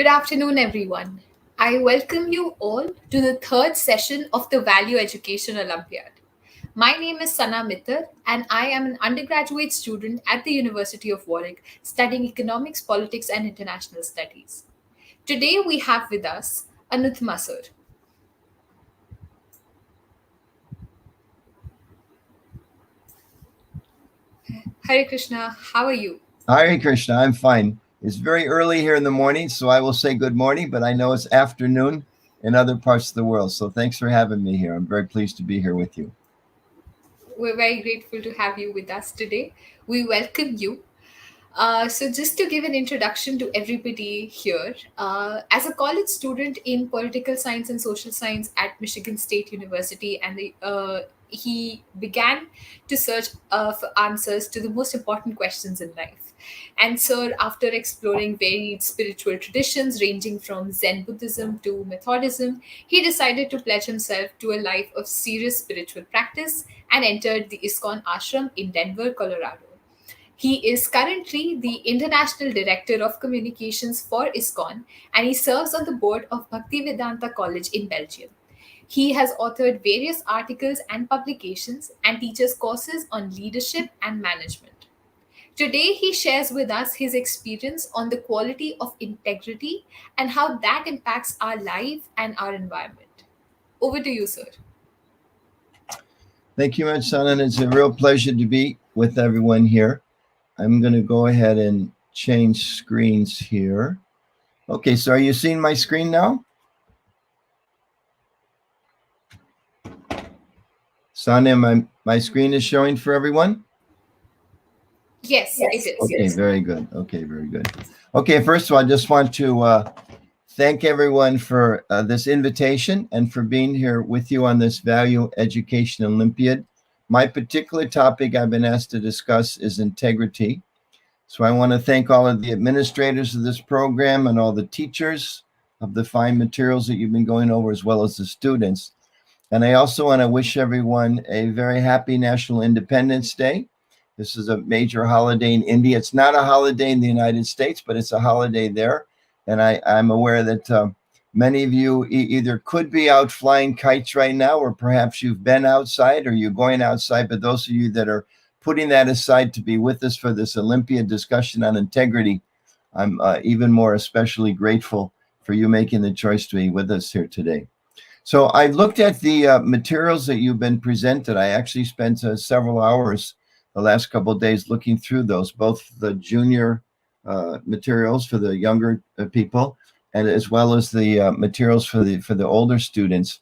Good afternoon, everyone. I welcome you all to the third session of the Value Education Olympiad. My name is Sana Mittal, and I am an undergraduate student at the University of Warwick studying economics, politics, and international studies. Today, we have with us Anuttama sir. Hare Krishna, how are you? Hare Krishna, I'm fine. It's very early here in the morning, so I will say good morning, but I know it's afternoon in other parts of the world. So thanks for having me here. I'm very pleased to be here with you. We're very grateful to have you with us today. We welcome you. So, just to give an introduction to everybody here, as a college student in political science and social science at Michigan State University, he began to search for answers to the most important questions in life. And so, after exploring varied spiritual traditions ranging from Zen Buddhism to Methodism, he decided to pledge himself to a life of serious spiritual practice and entered the ISKCON ashram in Denver, Colorado. He is currently the International Director of Communications for ISKCON, and he serves on the board of Bhaktivedanta College in Belgium. He has authored various articles and publications and teaches courses on leadership and management. Today, he shares with us his experience on the quality of integrity and how that impacts our life and our environment. Over to you, sir. Thank you much, Sana. And it's a real pleasure to be with everyone here. I'm going to go ahead and change screens here. Okay, so are you seeing my screen now? Sana, my screen is showing for everyone? Yes, it is. Okay, very good. Okay, very good. Okay, first of all, I just want to thank everyone for this invitation and for being here with you on this Value Education Olympiad. My particular topic I've been asked to discuss is integrity. So I want to thank all of the administrators of this program and all the teachers of the fine materials that you've been going over, as well as the students. And I also want to wish everyone a very happy National Independence Day. This is a major holiday in India. It's not a holiday in the United States, but it's a holiday there. And I'm aware that many of you either could be out flying kites right now, or perhaps you've been outside or you're going outside. But those of you that are putting that aside to be with us for this Olympiad discussion on integrity, I'm even more especially grateful for you making the choice to be with us here today. So I looked at the materials that you've been presented. I actually spent several hours the last couple of days looking through those, both the junior materials for the younger people, and as well as the materials for the older students.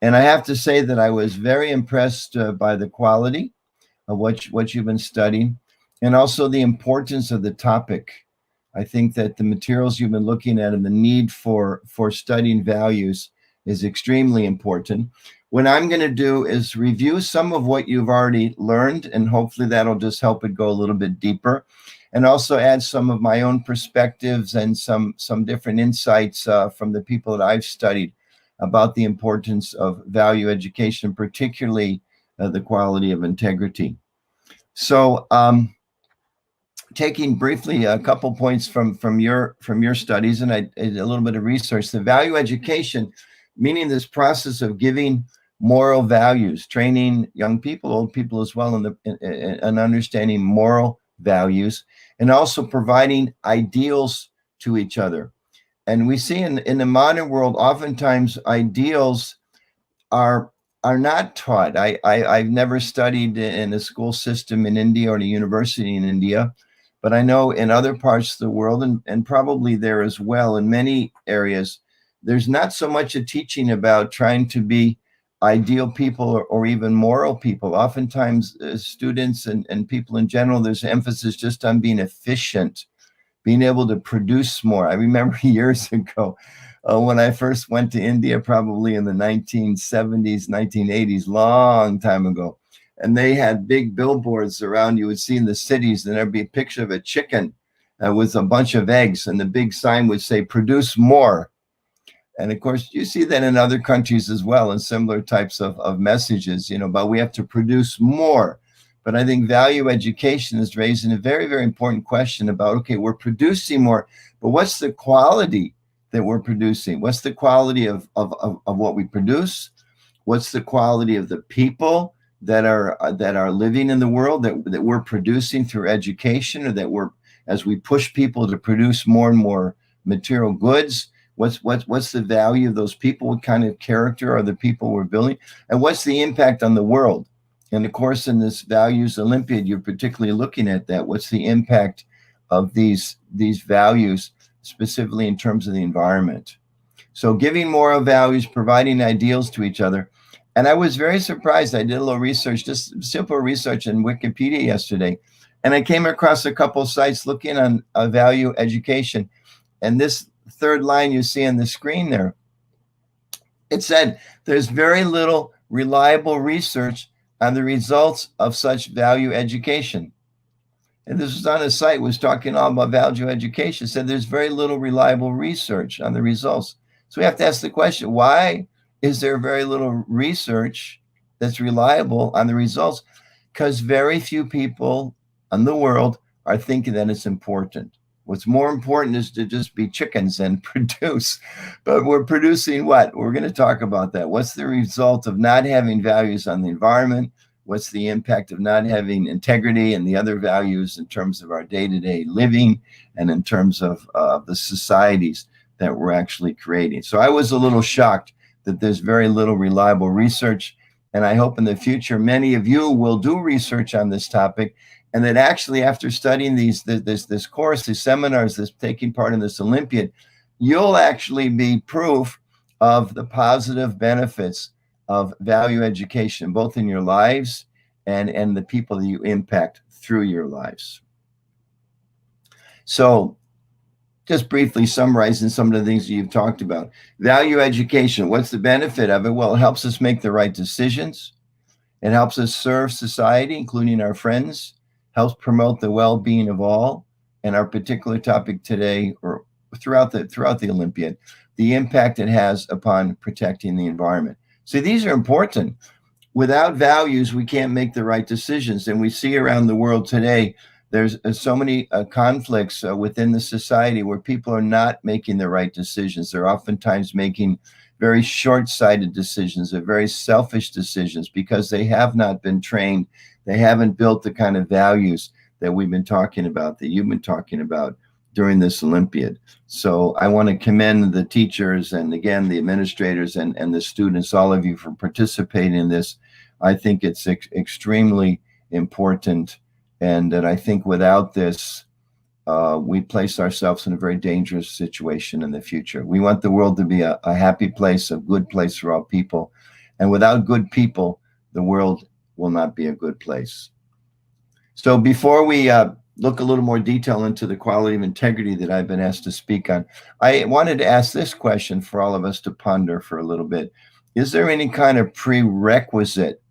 And I have to say that I was very impressed by the quality of what you've been studying, and also the importance of the topic. I think that the materials you've been looking at and the need for studying values is extremely important. What I'm going to do is review some of what you've already learned, and hopefully that'll just help it go a little bit deeper, and also add some of my own perspectives and some different insights from the people that I've studied about the importance of value education, particularly the quality of integrity. So taking briefly a couple points from your studies, and I did a little bit of research. The value education, meaning this process of giving moral values, training young people, old people as well, in understanding moral values, and also providing ideals to each other. And we see in the modern world, oftentimes ideals are not taught. I've never studied in a school system in India or in a university in India, but I know in other parts of the world, and probably there as well, in many areas, there's not so much a teaching about trying to be ideal people or even moral people. Oftentimes students and people in general, there's emphasis just on being efficient, being able to produce more. I remember years ago when I first went to India, probably in the 1970s, 1980s, long time ago, and they had big billboards around you would see in the cities, and there'd be a picture of a chicken with a bunch of eggs, and the big sign would say, "Produce more." And of course, you see that in other countries as well, in similar types of messages, but we have to produce more. But I think value education is raising a very, very important question about, okay, we're producing more, but what's the quality that we're producing? What's the quality of what we produce? What's the quality of the people that are living in the world that we're producing through education, or that we're, as we push people to produce more and more material goods? What's the value of those people? What kind of character are the people we're building? And what's the impact on the world? And of course, in this Values Olympiad, you're particularly looking at that. What's the impact of these values, specifically in terms of the environment? So giving moral values, providing ideals to each other. And I was very surprised. I did a little research, just simple research in Wikipedia yesterday. And I came across a couple of sites looking on value education. And this third line you see on the screen there, it said there's very little reliable research on the results of such value education. And this was on a site, was talking all about value education, said there's very little reliable research on the results. So we have to ask the question, why is there very little research that's reliable on the results? Because very few people in the world are thinking that it's important. What's more important is to just be chickens and produce. But we're producing what? We're going to talk about that. What's the result of not having values on the environment? What's the impact of not having integrity and the other values in terms of our day-to-day living and in terms of the societies that we're actually creating? So I was a little shocked that there's very little reliable research. And I hope in the future, many of you will do research on this topic, and that actually after studying this course, these seminars, this taking part in this Olympiad, you'll actually be proof of the positive benefits of value education, both in your lives and the people that you impact through your lives. So just briefly summarizing some of the things that you've talked about. Value education, what's the benefit of it? Well, it helps us make the right decisions. It helps us serve society, including our friends, helps promote the well-being of all. And our particular topic today, or throughout the Olympiad, the impact it has upon protecting the environment. So these are important. Without values, we can't make the right decisions. And we see around the world today, there's so many conflicts within the society where people are not making the right decisions. They're oftentimes making very short-sighted decisions, or very selfish decisions, because they have not been trained. They haven't built the kind of values that we've been talking about, that you've been talking about during this Olympiad. So I want to commend the teachers and, again, the administrators and the students, all of you, for participating in this. I think it's extremely important, and that I think without this, we place ourselves in a very dangerous situation in the future. We want the world to be a happy place, a good place for all people. And without good people, the world will not be a good place. So before we look a little more detail into the quality of integrity that I've been asked to speak on, I wanted to ask this question for all of us to ponder for a little bit. Is there any kind of prerequisite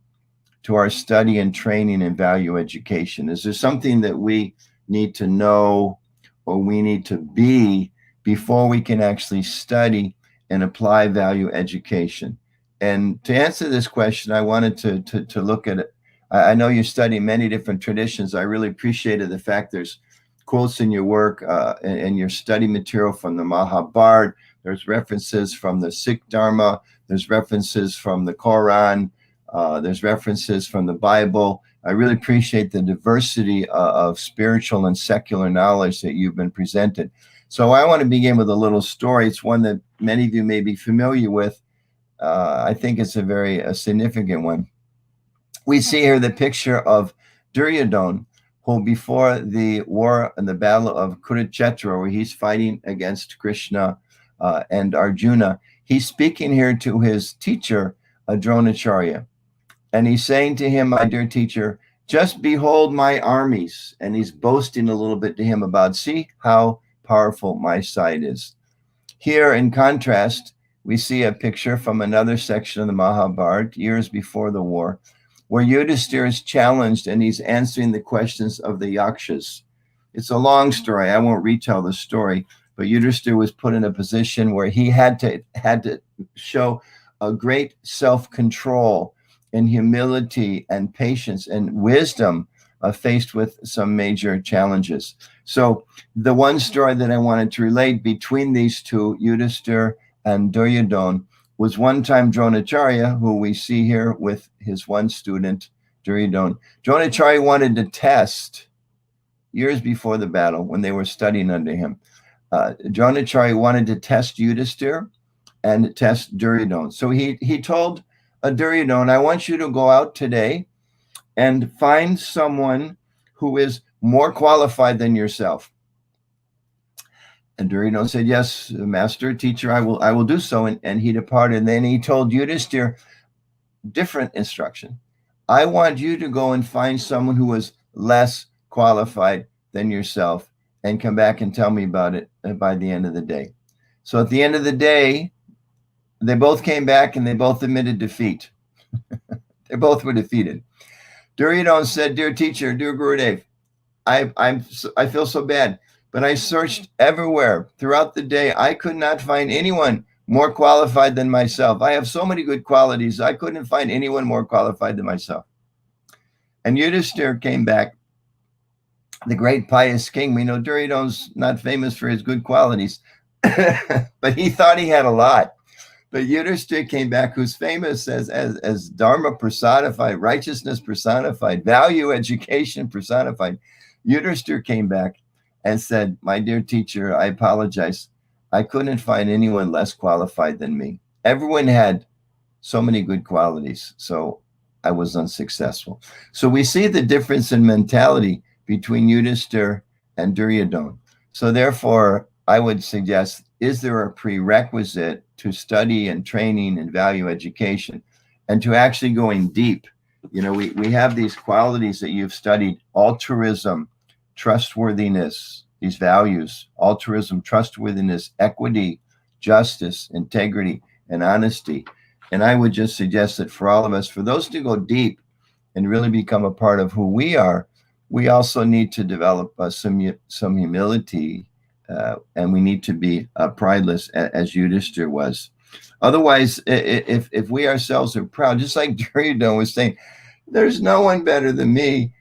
to our study and training in value education? Is there something that we need to know or we need to be before we can actually study and apply value education? And to answer this question, I wanted to look at it. I know you study many different traditions. I really appreciated the fact there's quotes in your work and your study material from the Mahabharata. There's references from the Sikh Dharma. There's references from the Quran. There's references from the Bible. I really appreciate the diversity of spiritual and secular knowledge that you've been presented. So I want to begin with a little story. It's one that many of you may be familiar with. I think it's a very significant one. We see here the picture of Duryodhana, who before the war and the battle of Kurukshetra, where he's fighting against Krishna and Arjuna, he's speaking here to his teacher, Dronacharya. And he's saying to him, my dear teacher, just behold my armies. And he's boasting a little bit to him about, see how powerful my side is. Here, in contrast, we see a picture from another section of the Mahabharata, years before the war, where Yudhishthira is challenged and he's answering the questions of the Yakshas. It's a long story. I won't retell the story, but Yudhishthira was put in a position where he had to show a great self-control and humility and patience and wisdom faced with some major challenges. So the one story that I wanted to relate between these two, Yudhisthira and Duryodhana, was one time Dronacharya, who we see here with his one student, Duryodhana. Dronacharya wanted to test, years before the battle, when they were studying under him, Dronacharya wanted to test Yudhisthira and test Duryodhana. So he told Duryodhana, I want you to go out today and find someone who is more qualified than yourself. And Duryodhana said, yes, master, teacher, I will do so. And he departed. And then he told Yudhisthira, different instruction. I want you to go and find someone who is less qualified than yourself and come back and tell me about it by the end of the day. So at the end of the day, they both came back and they both admitted defeat. They both were defeated. Duryodhana said, dear teacher, dear Gurudev, I feel so bad, but I searched everywhere throughout the day. I could not find anyone more qualified than myself. I have so many good qualities. I couldn't find anyone more qualified than myself. And Yudhisthira came back, the great pious king. We know Duryodhana's not famous for his good qualities, but he thought he had a lot. But Yudhisthira came back, who's famous as Dharma personified, righteousness personified, value education personified. Yudhisthira came back and said, my dear teacher, I apologize. I couldn't find anyone less qualified than me. Everyone had so many good qualities, so I was unsuccessful. So we see the difference in mentality between Yudhisthira and Duryodhana. So therefore, I would suggest, is there a prerequisite to study and training and value education and to actually going deep? You know, we have these qualities that you've studied: altruism, trustworthiness, these values: altruism, trustworthiness, equity, justice, integrity, and honesty. And I would just suggest that for all of us, for those to go deep and really become a part of who we are, we also need to develop some humility, and we need to be prideless, as Yudhisthira was. Otherwise, if we ourselves are proud, just like Duryodhana was saying, there's no one better than me.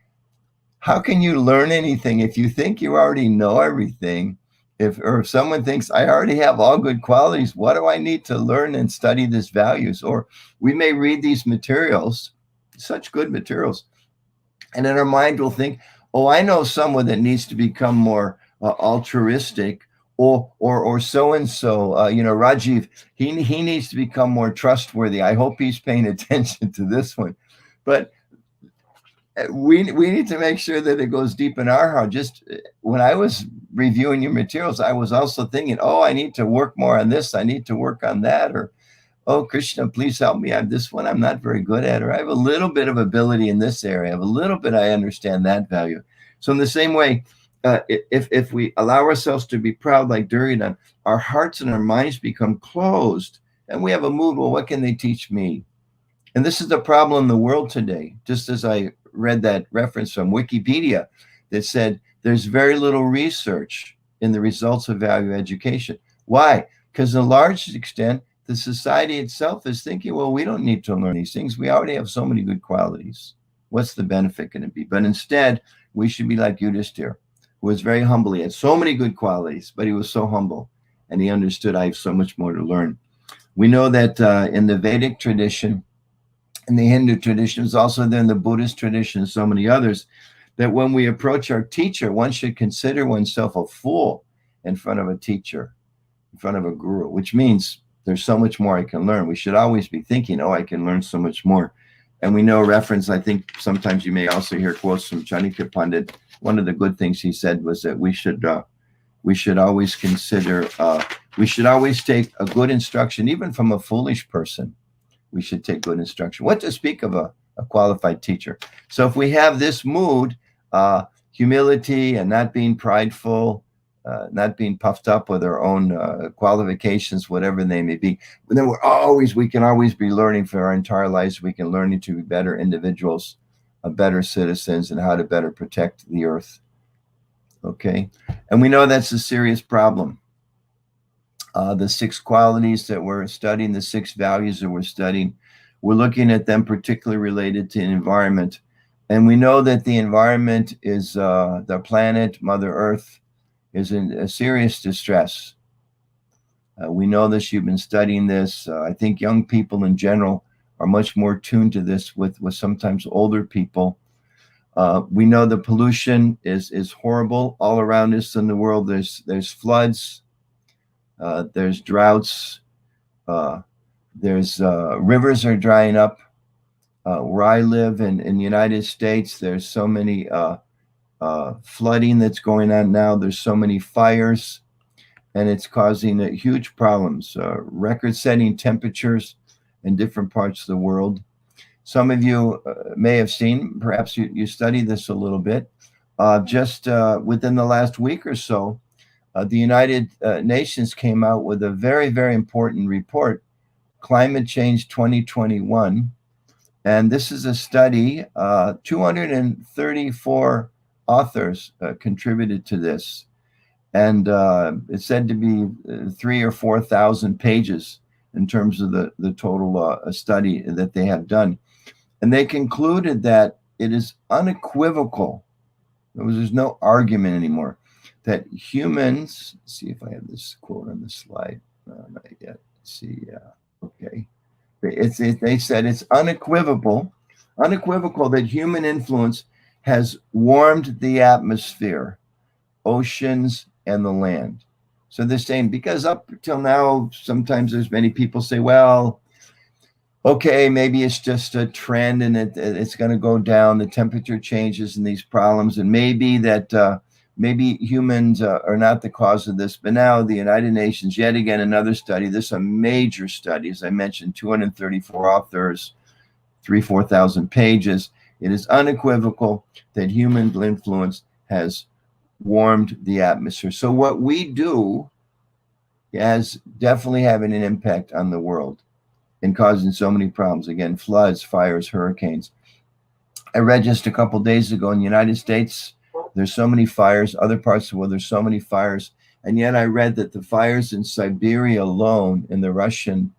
How can you learn anything if you think you already know everything? If someone thinks, I already have all good qualities, what do I need to learn and study these values? Or we may read these materials, such good materials, and in our mind we'll think, oh, I know someone that needs to become more altruistic, or so-and-so, Rajiv, he needs to become more trustworthy. I hope he's paying attention to this one. But we need to make sure that it goes deep in our heart. Just when I was reviewing your materials, I was also thinking, oh, I need to work more on this. I need to work on that. Or, oh, Krishna, please help me. This one I'm not very good at. Or I have a little bit of ability in this area. I have a little bit, I understand that value. So in the same way, if we allow ourselves to be proud like Duryodhana, our hearts and our minds become closed, and we have a mood, well, what can they teach me? And this is the problem in the world today. Just as I read that reference from Wikipedia that said there's very little research in the results of value education. Why? Because to a large extent, the society itself is thinking, well, we don't need to learn these things. We already have so many good qualities. What's the benefit going to be? But instead, we should be like Yudhisthira, who was very humble. He had so many good qualities, but he was so humble, and he understood, I have so much more to learn. We know that in the Vedic tradition, in the Hindu tradition, is also there in the Buddhist tradition, and so many others, that when we approach our teacher, one should consider oneself a fool in front of a teacher, in front of a guru, which means there's so much more I can learn. We should always be thinking, oh, I can learn so much more. And we know reference, I think sometimes you may also hear quotes from Chanakya Pandit. One of the good things he said was that we should always consider, we should always take a good instruction, even from a foolish person. We should take good instruction. What to speak of a qualified teacher? So if we have this mood, humility and not being prideful, not being puffed up with our own qualifications, whatever they may be, then we can always be learning for our entire lives. We can learn to be better individuals, better citizens, and how to better protect the earth. Okay, and we know that's a serious problem. The 6 qualities that we're studying, the 6 values that we're studying, we're looking at them particularly related to environment. And we know that the environment is, the planet, Mother Earth, is in a serious distress. We know this, you've been studying this. I think young people in general are much more tuned to this with sometimes older people. We know the pollution is horrible all around us in the world. There's floods, there's droughts, there's rivers are drying up. Where I live in the United States, there's so many flooding that's going on now. There's so many fires, and it's causing huge problems, record-setting temperatures in different parts of the world. Some of you may have seen, perhaps you study this a little bit, just within the last week or so, the United Nations came out with a very, very important report, Climate Change 2021. And this is a study, 234 authors contributed to this. And it's said to be 3,000 or 4,000 pages in terms of the total study that they have done. And they concluded that it is unequivocal, there's no argument anymore, that humans, let's see if I have this quote on the slide. Not yet. Let's see, okay. They said it's unequivocal that human influence has warmed the atmosphere, oceans, and the land. So they're saying, because up till now, sometimes there's many people say, well, okay, maybe it's just a trend and it's going to go down, the temperature changes and these problems, and maybe that maybe humans are not the cause of this. But now the United Nations, yet again, another study, this is a major study, as I mentioned, 234 authors, 4,000 pages. It is unequivocal that human influence has warmed the atmosphere. So what we do is definitely having an impact on the world and causing so many problems. Again, floods, fires, hurricanes. I read just a couple days ago in the United States, there's so many fires. Other parts of the world, there's so many fires. And yet I read that the fires in Siberia alone, in the Russian,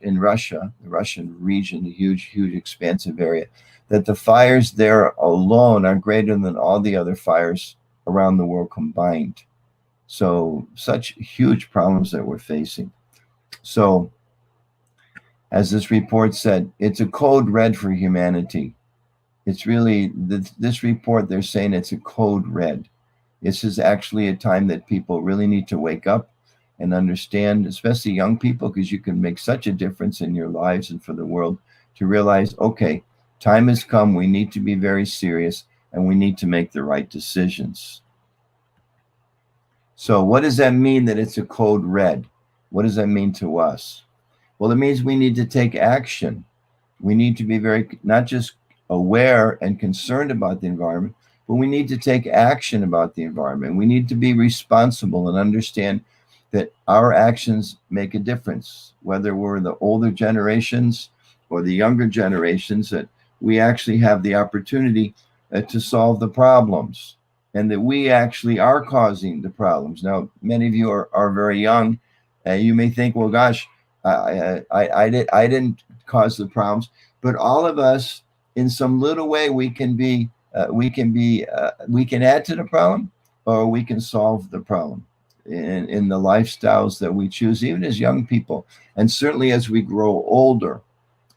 in Russia, the Russian region, the huge, expansive area, that the fires there alone are greater than all the other fires around the world combined. So such huge problems that we're facing. So, as this report said, it's a code red for humanity. It's really, this report, they're saying it's a code red. This is actually a time that people really need to wake up and understand, especially young people, because you can make such a difference in your lives and for the world, to realize, okay, time has come, we need to be very serious, and we need to make the right decisions. So what does that mean that it's a code red? What does that mean to us? Well, it means we need to take action. We need to be very, not just aware and concerned about the environment, but we need to take action about the environment. We need to be responsible and understand that our actions make a difference, whether we're the older generations or the younger generations, that we actually have the opportunity to solve the problems, and that we actually are causing the problems. Now, many of you are very young. You may think, well, gosh, I didn't cause the problems, but all of us, in some little way, we can add to the problem, or we can solve the problem in the lifestyles that we choose, even as young people, and certainly as we grow older,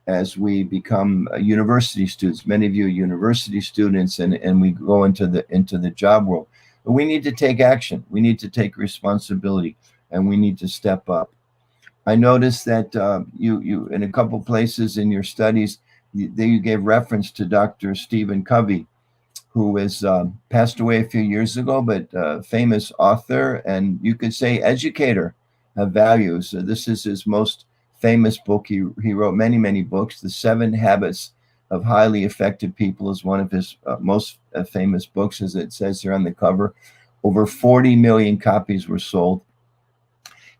as we become university students. Many of you are university students, and we go into the job world. But we need to take action. We need to take responsibility, and we need to step up. I noticed that you in a couple places in your studies, you gave reference to Dr. Stephen Covey, who was passed away a few years ago, but famous author, and you could say educator of values. This is his most famous book. He wrote many books. The 7 Habits of Highly Effective People is one of his most famous books, as it says here on the cover. Over 40 million copies were sold.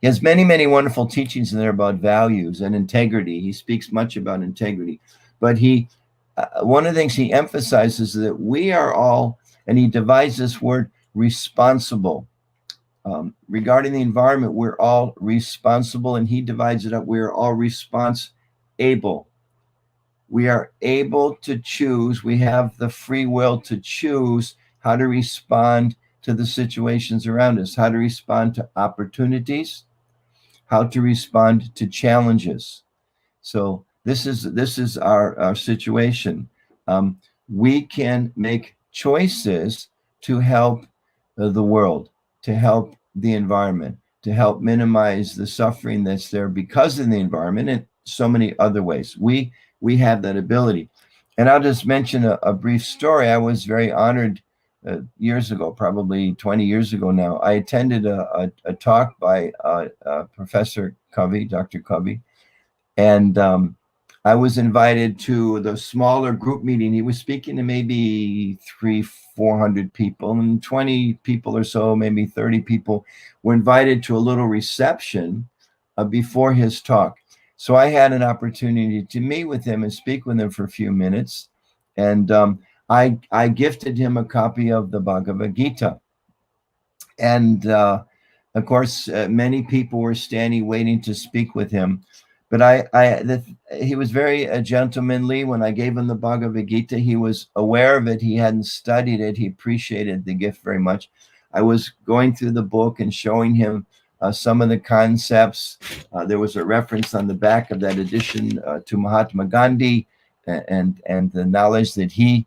He has many wonderful teachings in there about values and integrity. He speaks much about integrity, but one of the things he emphasizes is that we are all, and he divides this word, responsible. Regarding the environment, we're all responsible, and he divides it up. We're all response-able. we are able to choose. We have the free will to choose how to respond to the situations around us, how to respond to opportunities, how to respond to challenges. So this is our situation. We can make choices to help the world, to help the environment, to help minimize the suffering that's there because of the environment, and so many other ways. We have that ability. And I'll just mention a brief story. I was very honored years ago, probably 20 years ago now. I attended a talk by Professor Covey, Dr. Covey, and I was invited to the smaller group meeting. He was speaking to maybe 400 people, and 20 people or so, maybe 30 people were invited to a little reception before his talk. So I had an opportunity to meet with him and speak with him for a few minutes. And I gifted him a copy of the Bhagavad Gita. And of course, many people were standing waiting to speak with him. But he was very gentlemanly. When I gave him the Bhagavad Gita, he was aware of it. He hadn't studied it. He appreciated the gift very much. I was going through the book and showing him some of the concepts. There was a reference on the back of that edition to Mahatma Gandhi and the knowledge that he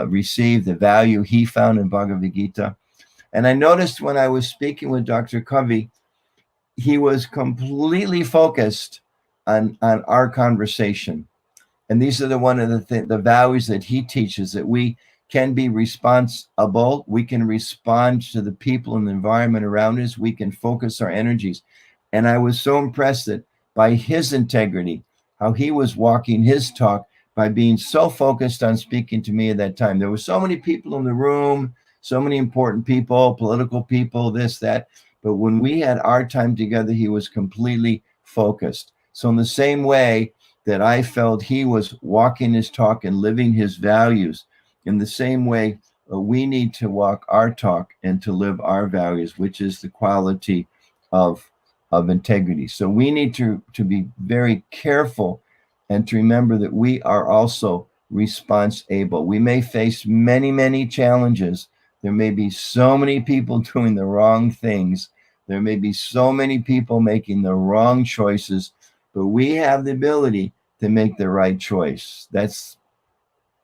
received, the value he found in Bhagavad Gita. And I noticed when I was speaking with Dr. Covey, he was completely focused on our conversation. And these are one of the values that he teaches, that we can be responsible. We can respond to the people and the environment around us. We can focus our energies. And I was so impressed that by his integrity, how he was walking his talk by being so focused on speaking to me at that time. There were so many people in the room, so many important people, political people, this, that. But when we had our time together, he was completely focused. So in the same way that I felt he was walking his talk and living his values, in the same way, we need to walk our talk and to live our values, which is the quality of integrity. So we need to be very careful and to remember that we are also responsible. We may face many, many challenges. There may be so many people doing the wrong things. There may be so many people making the wrong choices, but we have the ability to make the right choice. That's,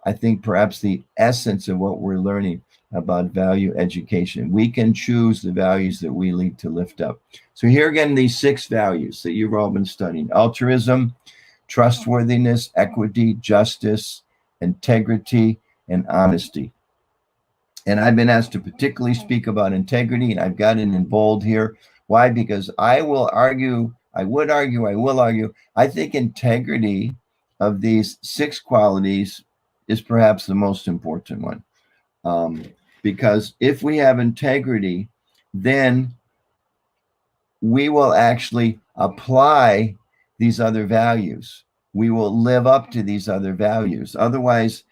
I think, perhaps the essence of what we're learning about value education. We can choose the values that we need to lift up. So here again, these 6 values that you've all been studying: altruism, trustworthiness, equity, justice, integrity, and honesty. And I've been asked to particularly speak about integrity, and I've got it in bold here. Why? Because I will argue, I think integrity of these 6 qualities is perhaps the most important one. Because if we have integrity, then we will actually apply these other values. We will live up to these other values. Otherwise,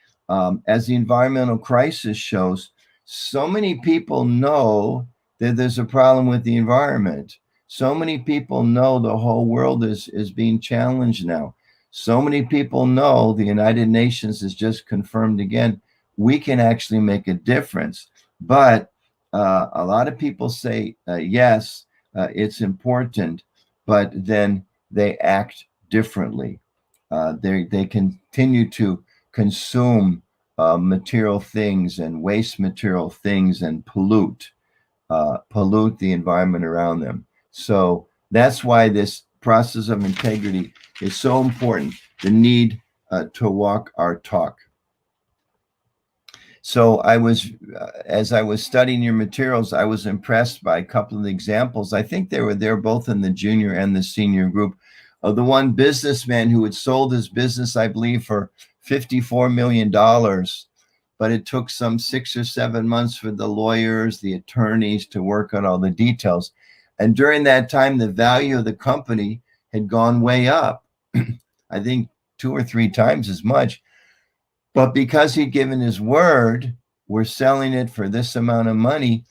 as the environmental crisis shows, so many people know that there's a problem with the environment. So many people know the whole world is being challenged now. So many people know the United Nations has just confirmed again, we can actually make a difference. But a lot of people say, yes, it's important, but then they act differently. They continue to consume material things and waste material things and pollute the environment around them. So that's why this process of integrity is so important, the need to walk our talk. So as I was studying your materials, I was impressed by a couple of the examples. I think they were there both in the junior and the senior group, of the one businessman who had sold his business, I believe, for $54 million. But it took some 6 or 7 months for the lawyers, the attorneys to work on all the details. And during that time, the value of the company had gone way up. I think 2 or 3 times as much. But because he'd given his word, we're selling it for this amount of money,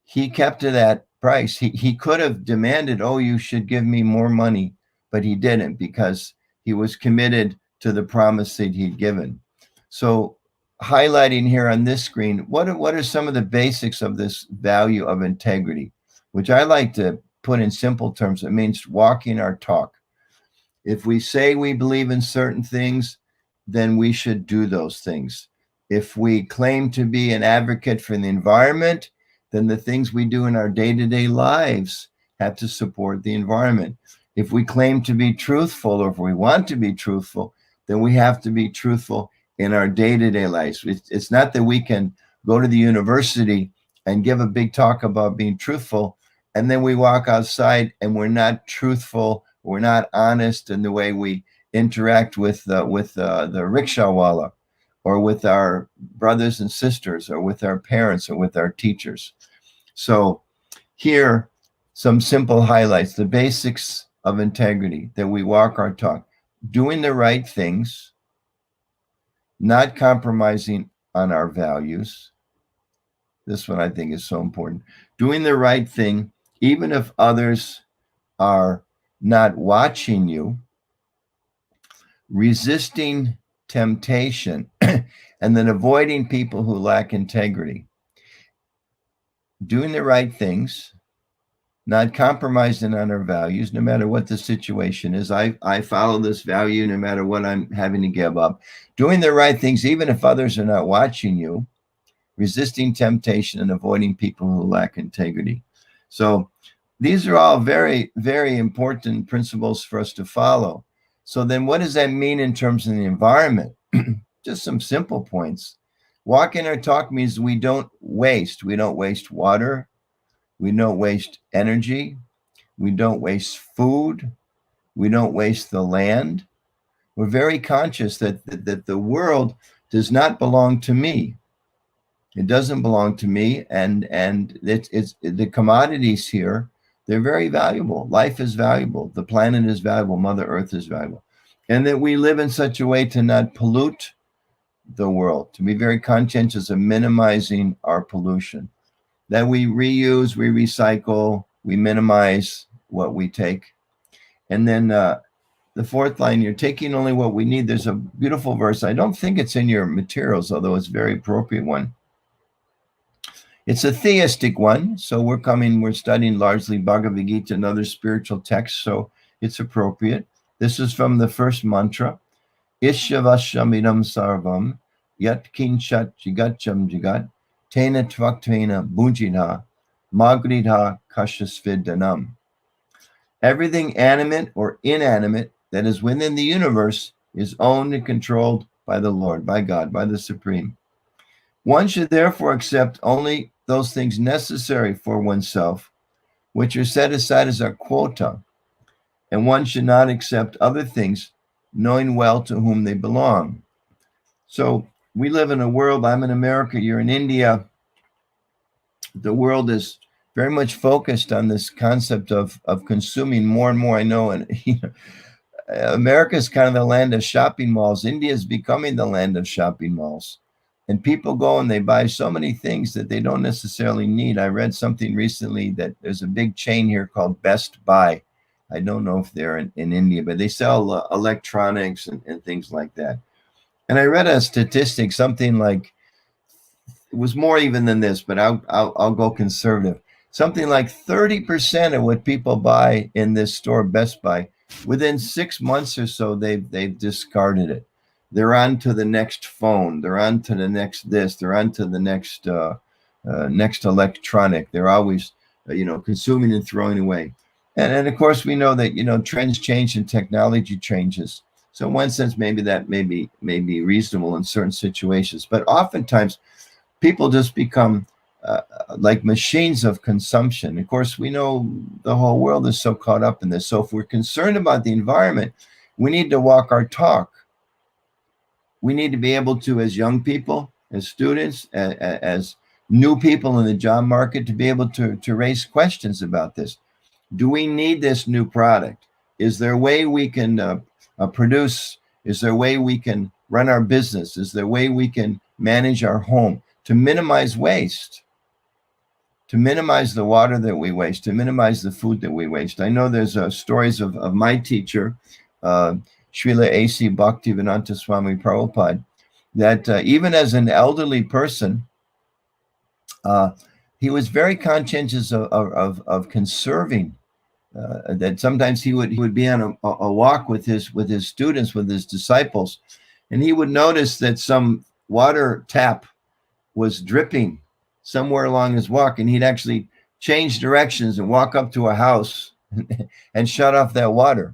he kept to that price. He could have demanded, oh, you should give me more money, but he didn't, because he was committed to the promise that he'd given. So highlighting here on this screen, what are some of the basics of this value of integrity, which I like to put in simple terms. It means walking our talk. If we say we believe in certain things, then we should do those things. If we claim to be an advocate for the environment, then the things we do in our day-to-day lives have to support the environment. If we claim to be truthful, or if we want to be truthful, then we have to be truthful in our day-to-day lives. It's not that we can go to the university and give a big talk about being truthful, and then we walk outside and we're not truthful, we're not honest in the way we interact with the rickshawala, or with our brothers and sisters, or with our parents, or with our teachers. So here, some simple highlights, the basics of integrity, that we walk our talk, doing the right things, not compromising on our values. This one I think is so important. Doing the right thing, even if others are not watching you. Resisting temptation, and then avoiding people who lack integrity. Doing the right things, not compromising on our values, no matter what the situation is. I follow this value no matter what I'm having to give up. Doing the right things, even if others are not watching you. Resisting temptation and avoiding people who lack integrity. So these are all very, very important principles for us to follow. So then what does that mean in terms of the environment? Just some simple points. Walking our talk means we don't waste. We don't waste water. We don't waste energy. We don't waste food. We don't waste the land. We're very conscious that the world does not belong to me. It doesn't belong to me, and it's the commodities here, they're very valuable. Life is valuable. The planet is valuable. Mother Earth is valuable. And that we live in such a way to not pollute the world, to be very conscientious of minimizing our pollution. That we reuse, we recycle, we minimize what we take. And then the fourth line, you're taking only what we need. There's a beautiful verse. I don't think it's in your materials, although it's a very appropriate one. It's a theistic one, so we're studying largely Bhagavad Gita and other spiritual texts, so it's appropriate. This is from the first mantra. Ishyavashamidam sarvam yat kinchat jigacham jigat tena tvaktena bhujidha magridha kashasvidanam. Everything animate or inanimate that is within the universe is owned and controlled by the Lord, by God, by the Supreme. One should therefore accept only those things necessary for oneself, which are set aside as our quota, and one should not accept other things, knowing well to whom they belong. So we live in a world, I'm in America, you're in India. The world is very much focused on this concept of consuming more and more. I know, and America is kind of the land of shopping malls. India is becoming the land of shopping malls. And people go and they buy so many things that they don't necessarily need. I read something recently that there's a big chain here called Best Buy. I don't know if they're in India, but they sell electronics and things like that. And I read a statistic, something like, it was more even than this, but I'll go conservative. Something like 30% of what people buy in this store, Best Buy, within 6 months or so, they've discarded it. They're on to the next phone. They're on to the next this. They're on to the next next electronic. They're always, consuming and throwing away. And of course, we know that, trends change and technology changes. So in one sense, maybe that may be reasonable in certain situations. But oftentimes, people just become like machines of consumption. Of course, we know the whole world is so caught up in this. So if we're concerned about the environment, we need to walk our talk. We need to be able to, as young people, as students, as new people in the job market, to be able to raise questions about this. Do we need this new product? Is there a way we can produce? Is there a way we can run our business? Is there a way we can manage our home to minimize waste? To minimize the water that we waste, to minimize the food that we waste. I know there's stories of my teacher. Srila A.C. Bhaktivedanta Swami Prabhupada, that even as an elderly person, he was very conscientious of conserving. That sometimes he would be on a walk with his students, with his disciples, and he would notice that some water tap was dripping somewhere along his walk, and he'd actually change directions and walk up to a house and shut off that water.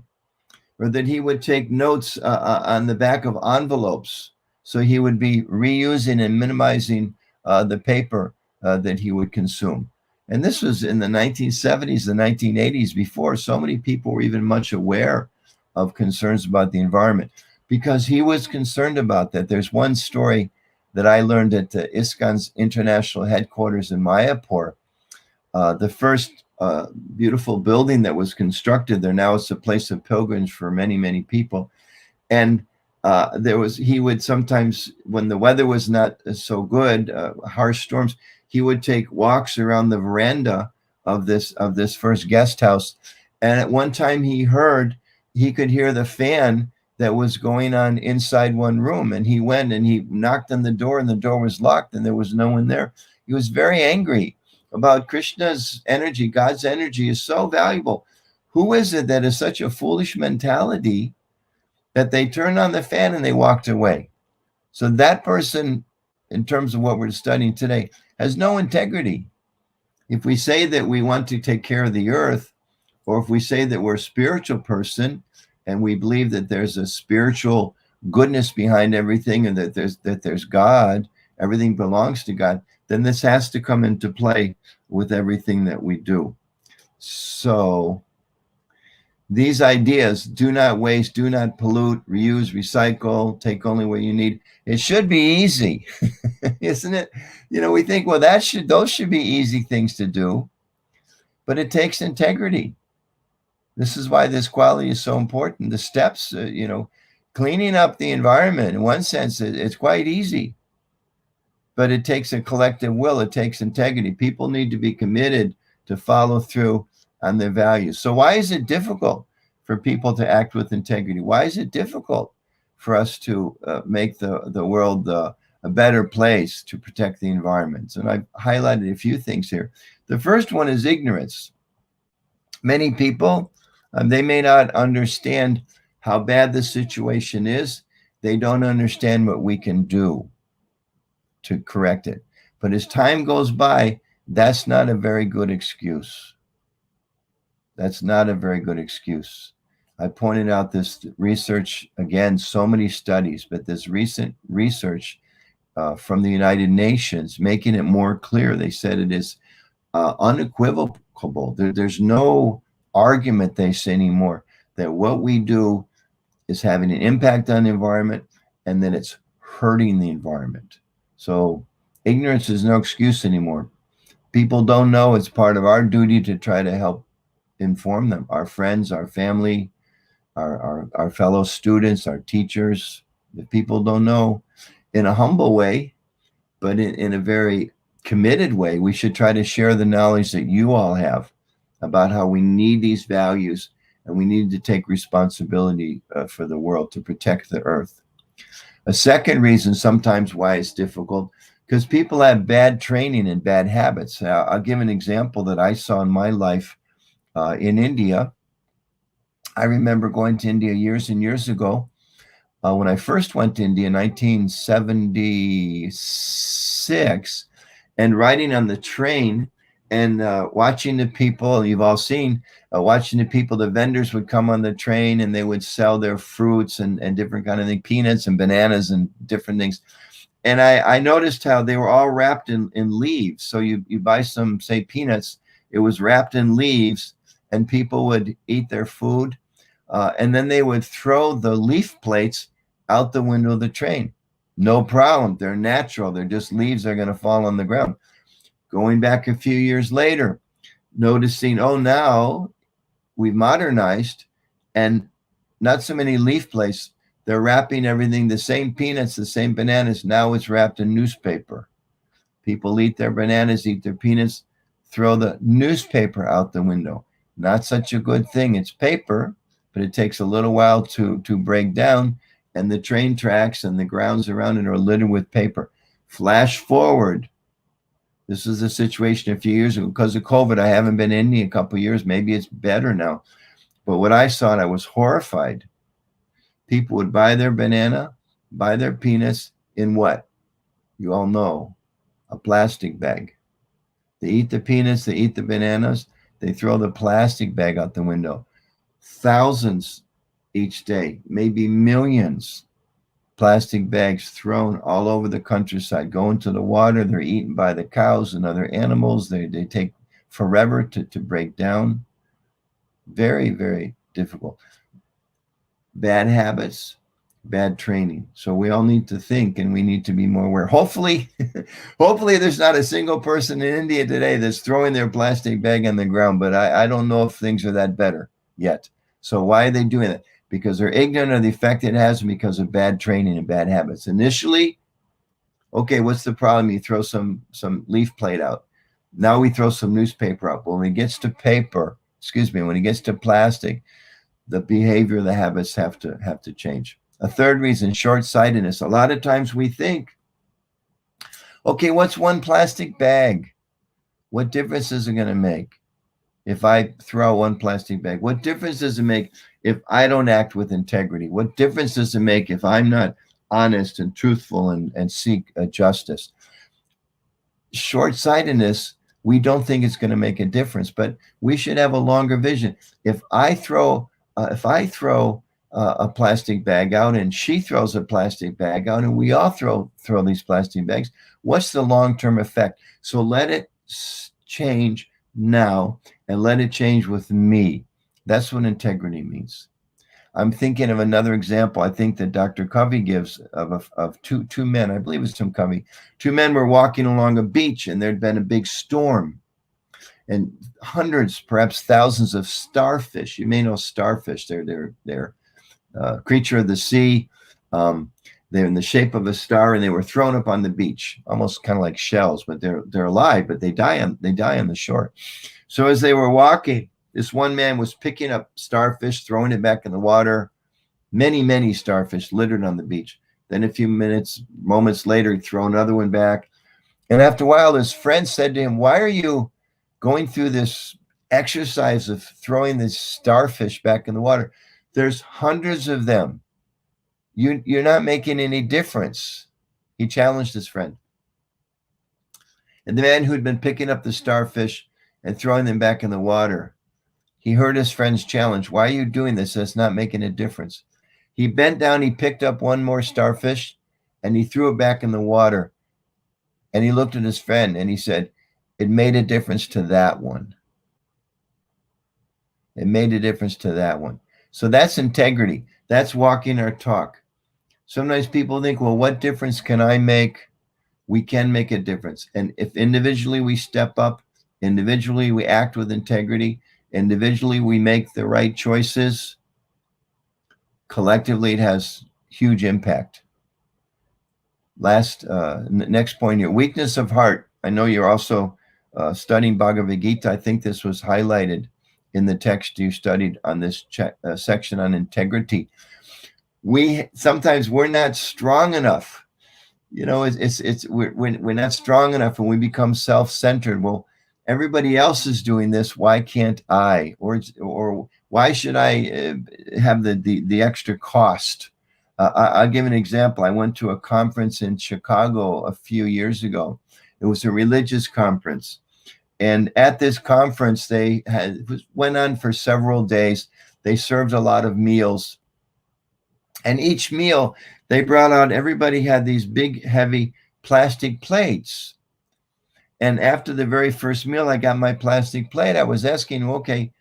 Or that he would take notes on the back of envelopes, so he would be reusing and minimizing the paper that he would consume. And this was in the 1970s, the 1980s, before so many people were even much aware of concerns about the environment, because he was concerned about that. There's one story that I learned at ISKCON's international headquarters in Mayapur. The first beautiful building that was constructed there. Now it's a place of pilgrimage for many, many people. And he would sometimes, when the weather was not so good, harsh storms, he would take walks around the veranda of this first guest house. And at one time he could hear the fan that was going on inside one room. And he went and he knocked on the door, and the door was locked and there was no one there. He was very angry about Krishna's energy. God's energy is so valuable. Who is it that is such a foolish mentality that they turned on the fan and they walked away? So that person, in terms of what we're studying today, has no integrity. If we say that we want to take care of the earth, or if we say that we're a spiritual person and we believe that there's a spiritual goodness behind everything, and that there's God, everything belongs to God, then this has to come into play with everything that we do. So these ideas, do not waste, do not pollute, reuse, recycle, take only what you need. It should be easy, isn't it? We think, well, those should be easy things to do, but it takes integrity. This is why this quality is so important. The steps, cleaning up the environment, in one sense, it's quite easy, but it takes a collective will. It takes integrity. People need to be committed to follow through on their values. So why is it difficult for people to act with integrity? Why is it difficult for us to make the world a better place to protect the environment? And I've highlighted a few things here. The first one is ignorance. Many people, they may not understand how bad the situation is. They don't understand what we can do to correct it. But as time goes by, that's not a very good excuse. That's not a very good excuse. I pointed out this research, again, so many studies, but this recent research from the United Nations, making it more clear. They said it is unequivocal. There's no argument, they say, anymore, that what we do is having an impact on the environment, and that it's hurting the environment. So ignorance is no excuse anymore. People don't know. It's part of our duty to try to help inform them, our friends, our family, our fellow students, our teachers. If people don't know, in a humble way, but in a very committed way, we should try to share the knowledge that you all have about how we need these values, and we need to take responsibility for the world to protect the earth. A second reason sometimes why it's difficult, because people have bad training and bad habits. I'll give an example that I saw in my life in India. I remember going to India years and years ago. When I first went to India in 1976, and riding on the train and watching the people, you've all seen, watching the people, the vendors would come on the train and they would sell their fruits and different kind of things, peanuts and bananas and different things. And I noticed how they were all wrapped in leaves. So you buy some, say, peanuts, it was wrapped in leaves, and people would eat their food. And then they would throw the leaf plates out the window of the train. No problem. They're natural. They're just leaves. They're going to fall on the ground. Going back a few years later, noticing, now we've modernized, and not so many leaf plates. They're wrapping everything, the same peanuts, the same bananas. Now it's wrapped in newspaper. People eat their bananas, eat their peanuts, throw the newspaper out the window. Not such a good thing. It's paper, but it takes a little while to break down, and the train tracks and the grounds around it are littered with paper. Flash forward. This is a situation a few years ago. Because of COVID, I haven't been in India a couple of years. Maybe it's better now. But what I saw, and I was horrified. People would buy their banana, buy their peanuts in what? You all know, a plastic bag. They eat the peanuts, they eat the bananas, they throw the plastic bag out the window. Thousands each day, maybe millions, plastic bags thrown all over the countryside, go into the water, they're eaten by the cows and other animals. They take forever to break down. Very, very difficult. Bad habits, bad training. So we all need to think, and we need to be more aware. Hopefully, hopefully there's not a single person in India today that's throwing their plastic bag on the ground, but I don't know if things are that better yet. So why are they doing it? Because they're ignorant of the effect it has, and because of bad training and bad habits. Initially, okay, what's the problem? You throw some leaf plate out. Now we throw some newspaper out. When it gets to paper, when it gets to plastic, the behavior, the habits have to change. A third reason, short-sightedness. A lot of times we think, okay, what's one plastic bag? What difference is it going to make if I throw out one plastic bag? What difference does it make if I don't act with integrity? What difference does it make if I'm not honest and truthful and seek justice? Short-sightedness, we don't think it's going to make a difference, but we should have a longer vision. If I throw a plastic bag out, and she throws a plastic bag out, and we all throw these plastic bags, what's the long-term effect? So let it change now, and let it change with me. That's what integrity means. I'm thinking of another example. I think that Dr. Covey gives of two men. I believe it's Tim Covey. Two men were walking along a beach, and there'd been a big storm, and hundreds, perhaps thousands of starfish. You may know starfish. They're creature of the sea. They're in the shape of a star, and they were thrown up on the beach, almost kind of like shells, but they're alive, but they die on the shore. So as they were walking, this one man was picking up starfish, throwing it back in the water. Many starfish littered on the beach. Then a few moments later, he threw another one back. And after a while, his friend said to him, "Why are you going through this exercise of throwing this starfish back in the water? There's hundreds of them. You're not making any difference." He challenged his friend. And the man who had been picking up the starfish and throwing them back in the water, he heard his friend's challenge. "Why are you doing this? That's not making a difference." He bent down, he picked up one more starfish, and he threw it back in the water. And he looked at his friend and he said, "It made a difference to that one. It made a difference to that one." So that's integrity. That's walking our talk. Sometimes people think, well, what difference can I make? We can make a difference. And if individually we step up, individually we act with integrity, individually we make the right choices, collectively it has huge impact. Next point here, weakness of heart. I know you're also studying Bhagavad Gita. I think this was highlighted in the text you studied on this section on integrity. Sometimes we're not strong enough. You know, we're not strong enough, and we become self-centered. Well, everybody else is doing this. Why can't I? Or why should I have the extra cost? I'll give an example. I went to a conference in Chicago a few years ago. It was a religious conference. And at this conference, went on for several days. They served a lot of meals. And each meal, they brought out, everybody had these big, heavy plastic plates. And after the very first meal, I got my plastic plate. I was asking, okay,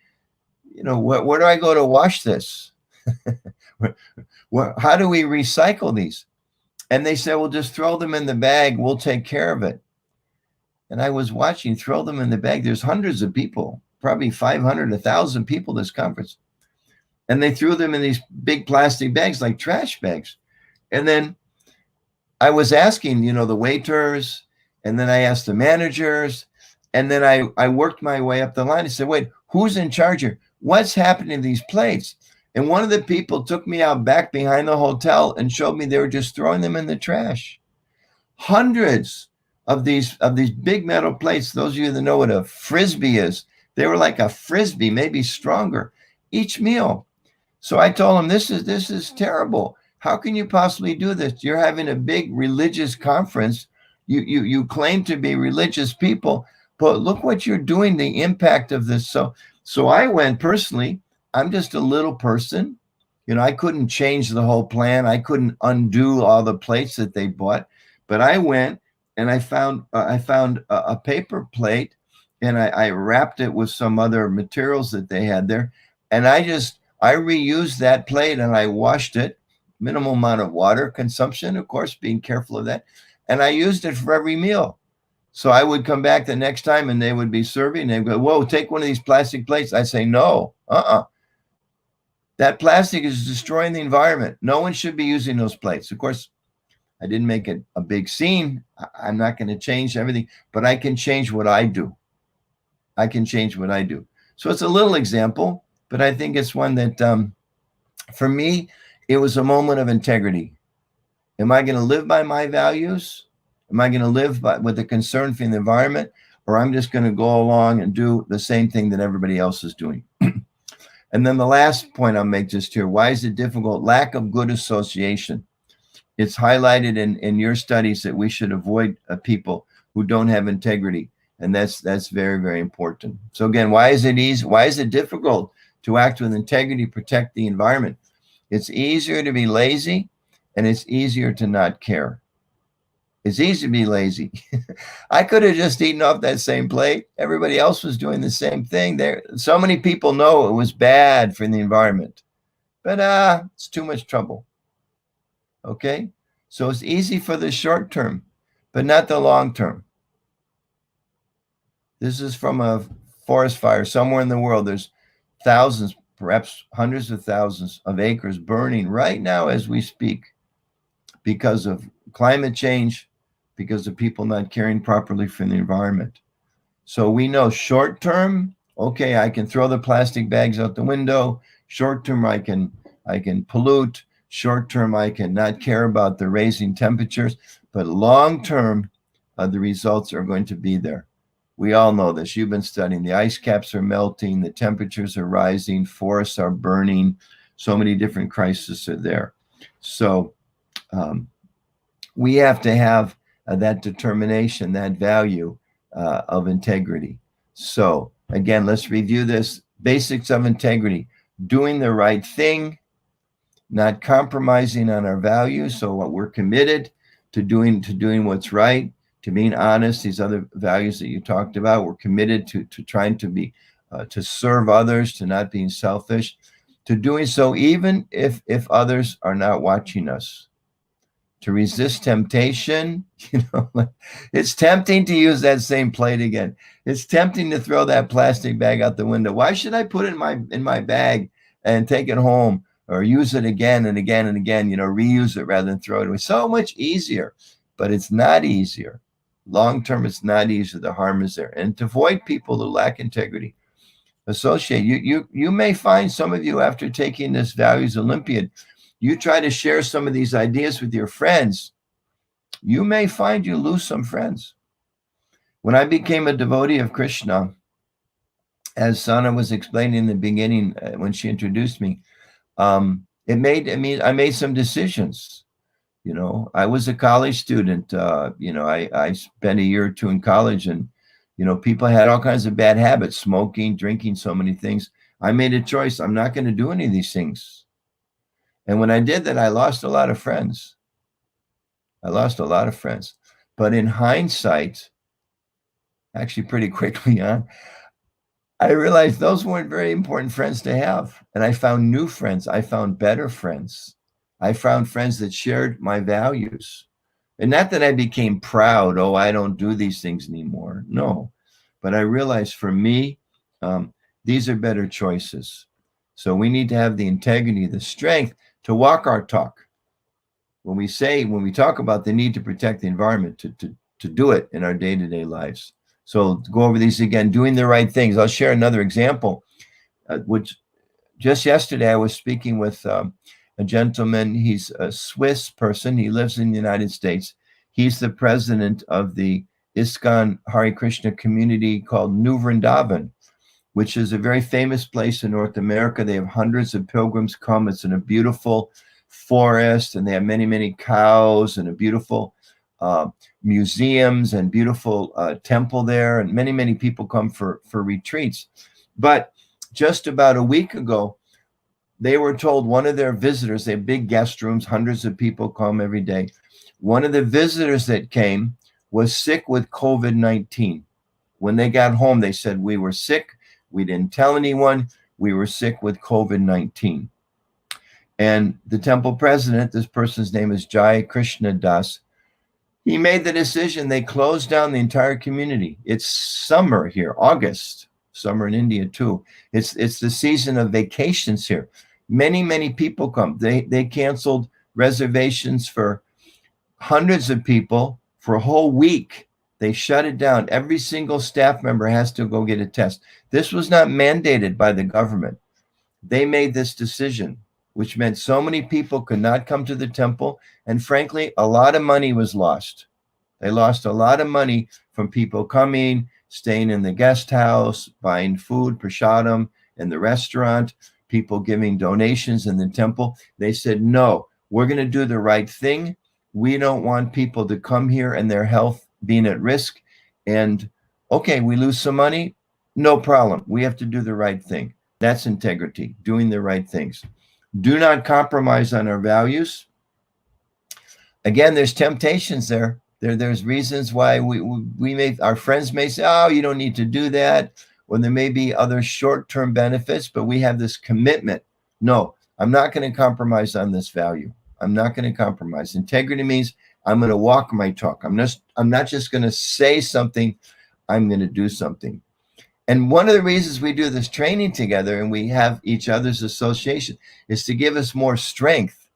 you know, where do I go to wash this? How do we recycle these? And they said, well, just throw them in the bag. We'll take care of it. And I was watching, throw them in the bag. There's hundreds of people, probably 500, 1,000 people this conference. And they threw them in these big plastic bags, like trash bags. And then I was asking, you know, the waiters, and then I asked the managers, and then I worked my way up the line and said, wait, who's in charge here? What's happening to these plates? And one of the people took me out back behind the hotel and showed me they were just throwing them in the trash. Hundreds of these big metal plates. Those of you that know what a frisbee is, they were like a frisbee, maybe stronger, each meal. So I told him, this is terrible. How can you possibly do this? You're having a big religious conference. You claim to be religious people, but look what you're doing, the impact of this. So I went personally. I'm just a little person. I couldn't change the whole plan. I couldn't undo all the plates that they bought, but I went and I found a paper plate, and I wrapped it with some other materials that they had there, and I reused that plate and I washed it, minimal amount of water consumption, of course, being careful of that. And I used it for every meal. So I would come back the next time and they would be serving. They'd go, whoa, take one of these plastic plates. I say, no, that plastic is destroying the environment. No one should be using those plates. Of course, I didn't make it a big scene. I'm not going to change everything, but I can change what I do. I can change what I do. So it's a little example, but I think it's one that, for me, it was a moment of integrity. Am I going to live by my values? Am I going to live with a concern for the environment? Or I'm just going to go along and do the same thing that everybody else is doing? And then the last point I'll make just here, why is it difficult? Lack of good association. It's highlighted in your studies that we should avoid people who don't have integrity. And that's very, very important. So again, why is it easy? Why is it difficult to act with integrity, protect the environment? It's easier to be lazy, and it's easier to not care. It's easy to be lazy. I could have just eaten off that same plate. Everybody else was doing the same thing. So many people know it was bad for the environment, but it's too much trouble. Okay? So it's easy for the short term, but not the long term. This is from a forest fire somewhere in the world. There's thousands, perhaps hundreds of thousands of acres burning right now as we speak because of climate change, because of people not caring properly for the environment. So we know short term, okay, I can throw the plastic bags out the window. Short term, I can pollute. Short term, I can not care about the raising temperatures. But long term, the results are going to be there. We all know this. You've been studying. The ice caps are melting. The temperatures are rising. Forests are burning. So many different crises are there. So we have to have that determination, that value of integrity. So again, let's review this. Basics of integrity: doing the right thing, not compromising on our values. So what we're committed to doing what's right, to being honest, these other values that you talked about. We're committed to trying to be, to serve others, to not being selfish, to doing so even if others are not watching us, to resist temptation. It's tempting to use that same plate again. It's tempting to throw that plastic bag out the window. Why should I put it in my bag and take it home, or use it again and again and again, reuse it rather than throw it away? So much easier, but it's not easier. Long term, it's not easier. The harm is there. And to avoid people who lack integrity, associate. You may find, some of you, after taking this Values Olympiad, you try to share some of these ideas with your friends, you may find you lose some friends. When I became a devotee of Krishna, as Sana was explaining in the beginning, when she introduced me, I made some decisions. I was a college student. I spent a year or two in college, and, people had all kinds of bad habits, smoking, drinking, so many things. I made a choice. I'm not going to do any of these things. And when I did that, I lost a lot of friends. But in hindsight, actually pretty quickly on, I realized those weren't very important friends to have. And I found new friends. I found better friends. I found friends that shared my values. And not that I became proud, oh, I don't do these things anymore. No. But I realized, for me, these are better choices. So we need to have the integrity, the strength to walk our talk. When we talk about the need to protect the environment, to do it in our day-to-day lives. So to go over these again, doing the right things. I'll share another example, which Just yesterday, I was speaking with a gentleman. He's a Swiss person. He lives in the United States. He's the president of the ISKCON Hare Krishna community called New Vrindavan, which is a very famous place in North America. They have hundreds of pilgrims come. It's in a beautiful forest, and they have many, many cows and a beautiful museums and beautiful temple there. And many, many people come for retreats. But just about a week ago, they were told one of their visitors, they have big guest rooms, hundreds of people come every day. One of the visitors that came was sick with COVID-19. When they got home, they said, we were sick. We didn't tell anyone. We were sick with COVID-19. And the temple president, this person's name is Jai Krishna Das, he made the decision. They closed down the entire community. It's summer here, August, summer in India too. It's the season of vacations here. Many, many people come. They canceled reservations for hundreds of people for a whole week. They shut it down. Every single staff member has to go get a test. This was not mandated by the government. They made this decision, which meant so many people could not come to the temple. And frankly, a lot of money was lost. They lost a lot of money from people coming, staying in the guest house, buying food, prasadam, in the restaurant, people giving donations in the temple. They said, no, we're going to do the right thing. We don't want people to come here and their health being at risk. And okay, we lose some money, no problem. We have to do the right thing. That's integrity, doing the right things. Do not compromise on our values. Again, there's temptations there. There's reasons why we may, our friends may say, oh, you don't need to do that. Or there may be other short-term benefits, but we have this commitment. No, I'm not going to compromise on this value. I'm not going to compromise. Integrity means I'm going to walk my talk. I'm not just going to say something. I'm going to do something. And one of the reasons we do this training together and we have each other's association is to give us more strength.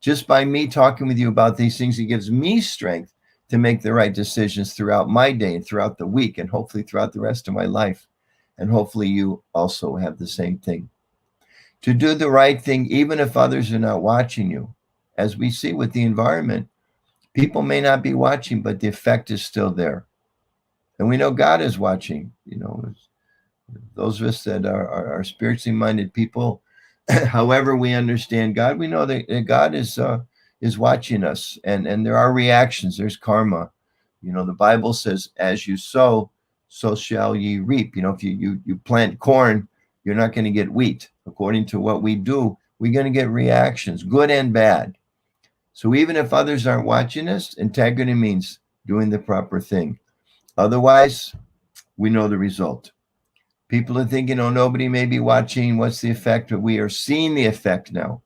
Just by me talking with you about these things, it gives me strength to make the right decisions throughout my day and throughout the week and hopefully throughout the rest of my life. And hopefully you also have the same thing. To do the right thing, even if others are not watching you. As we see with the environment, people may not be watching, but the effect is still there. And we know God is watching. You know, those of us that are spiritually minded people, however we understand God, we know that God is watching us, and there are reactions. There's karma. You know, the Bible says, as you sow, so shall ye reap. You know, if you plant corn, you're not going to get wheat. According to what we do, we're going to get reactions, good and bad. So even if others aren't watching us, integrity means doing the proper thing. Otherwise, we know the result. People are thinking, oh, nobody may be watching. What's the effect? But we are seeing the effect now.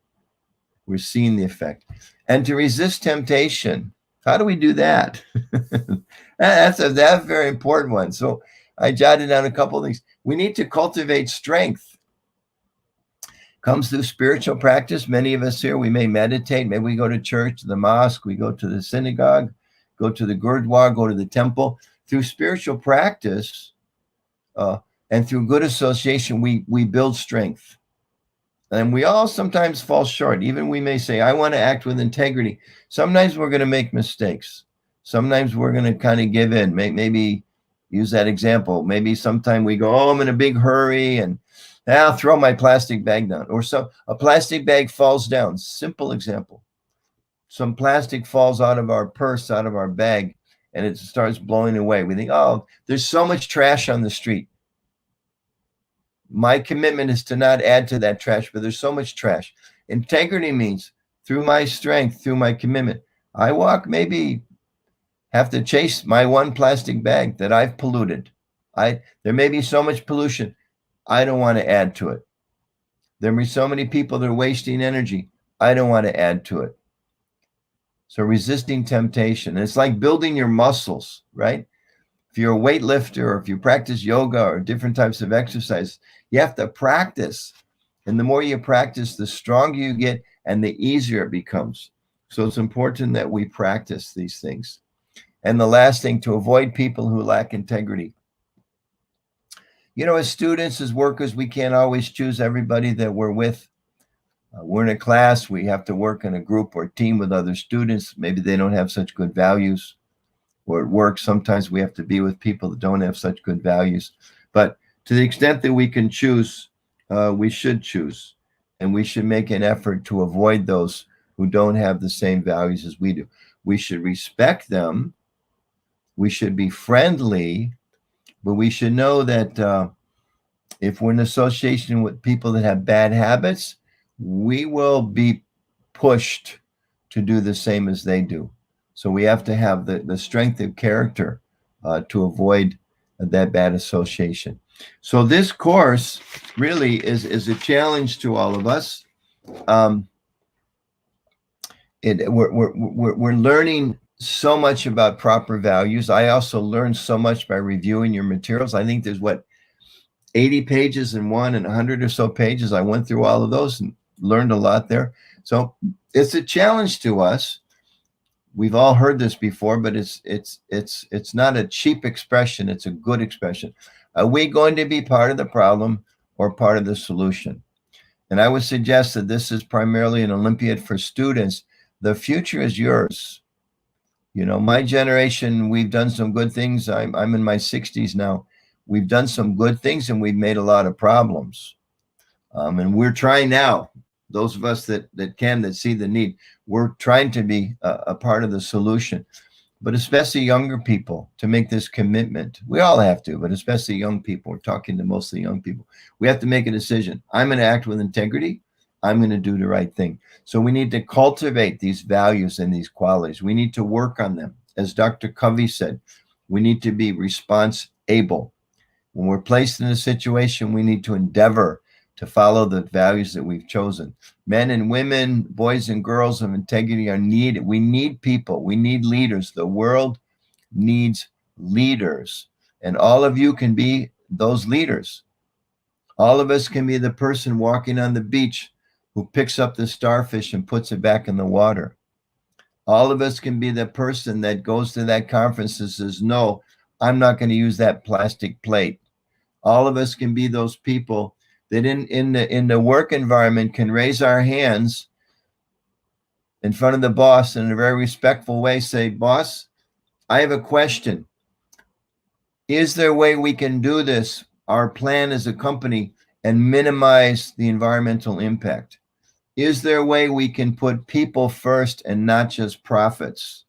We're seeing the effect. And to resist temptation, how do we do that? That's a very important one. So I jotted down a couple of things. We need to cultivate strength. Comes through spiritual practice. Many of us here, we may meditate. Maybe we go to church, the mosque, we go to the synagogue, go to the gurdwara, go to the temple. Through spiritual practice and through good association, we build strength. And we all sometimes fall short. Even we may say, I want to act with integrity. Sometimes we're going to make mistakes. Sometimes we're going to kind of give in. Maybe use that example. Maybe sometime we go, oh, I'm in a big hurry and I'll throw my plastic bag down. Or a plastic bag falls down. Simple example. Some plastic falls out of our purse, out of our bag, and it starts blowing away. We think, oh, there's so much trash on the street. My commitment is to not add to that trash, but there's so much trash. Integrity means through my strength, through my commitment, I walk, maybe have to chase my one plastic bag that I've polluted. There may be so much pollution. I don't want to add to it. There may be so many people that are wasting energy. I don't want to add to it. So resisting temptation. It's like building your muscles, right? If you're a weightlifter or if you practice yoga or different types of exercise, you have to practice. And the more you practice, the stronger you get and the easier it becomes. So it's important that we practice these things. And the last thing, to avoid people who lack integrity. As students, as workers, we can't always choose everybody that we're with. We're in a class, we have to work in a group or team with other students. Maybe they don't have such good values. Or at work, sometimes we have to be with people that don't have such good values. But to the extent that we can choose, we should choose. And we should make an effort to avoid those who don't have the same values as we do. We should respect them. We should be friendly. But we should know that if we're in association with people that have bad habits, we will be pushed to do the same as they do. So we have to have the strength of character to avoid that bad association. So this course really is a challenge to all of us. We're learning so much about proper values. I also learned so much by reviewing your materials. I think there's 80 pages in one and 100 or so pages. I went through all of those and learned a lot there. So it's a challenge to us. We've all heard this before, but it's not a cheap expression. It's a good expression. Are we going to be part of the problem or part of the solution? And I would suggest that this is primarily an Olympiad for students. The future is yours. My generation, we've done some good things. I'm in my 60s now. We've done some good things and we've made a lot of problems. And we're trying now, those of us that see the need, we're trying to be a part of the solution, but especially younger people, to make this commitment. We all have to, but especially young people. We're talking to mostly young people. We have to make a decision. I'm going to act with integrity. I'm going to do the right thing. So we need to cultivate these values and these qualities. We need to work on them. As Dr. Covey said, we need to be response able. When we're placed in a situation, we need to endeavor to follow the values that we've chosen. Men and women, boys and girls of integrity are needed. We need people. We need leaders. The world needs leaders. And all of you can be those leaders. All of us can be the person walking on the beach who picks up the starfish and puts it back in the water. All of us can be the person that goes to that conference and says, no, I'm not going to use that plastic plate. All of us can be those people that in the work environment can raise our hands in front of the boss in a very respectful way, say, boss, I have a question. Is there a way we can do this, our plan as a company, and minimize the environmental impact? Is there a way we can put people first and not just profits?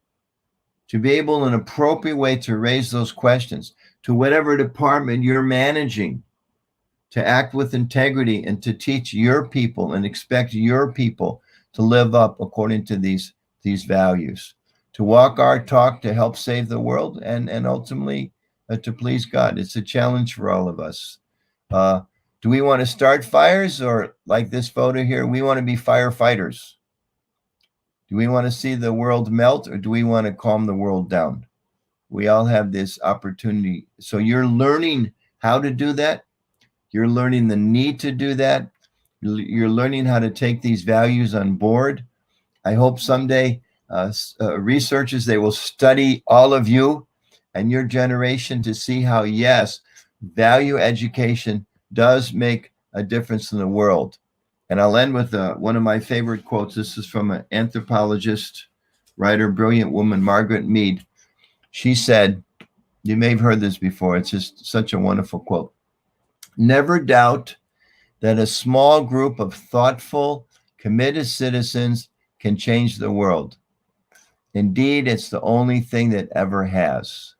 To be able in an appropriate way to raise those questions to whatever department you're managing, to act with integrity and to teach your people and expect your people to live up according to these values, to walk our talk to help save the world and ultimately to please God. It's a challenge for all of us. Do we want to start fires, or like this photo here, we want to be firefighters? Do we want to see the world melt, or do we want to calm the world down? We all have this opportunity. So you're learning how to do that. You're learning the need to do that. You're learning how to take these values on board. I hope someday researchers, they will study all of you and your generation to see how, yes, value education does make a difference in the world. And I'll end with one of my favorite quotes. This is from an anthropologist, writer, brilliant woman, Margaret Mead. She said, you may have heard this before, it's just such a wonderful quote. Never doubt that a small group of thoughtful, committed citizens can change the world. Indeed, it's the only thing that ever has.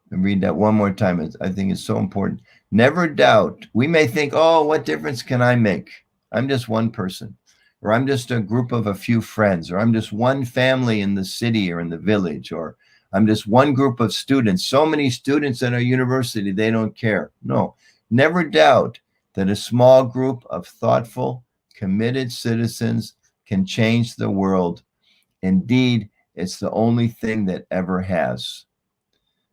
And read that one more time. I think it's so important. Never doubt. We may think, oh, what difference can I make? I'm just one person, or I'm just a group of a few friends, or I'm just one family in the city or in the village, or I'm just one group of students. So many students at our university, they don't care. No, never doubt that a small group of thoughtful, committed citizens can change the world. Indeed, it's the only thing that ever has.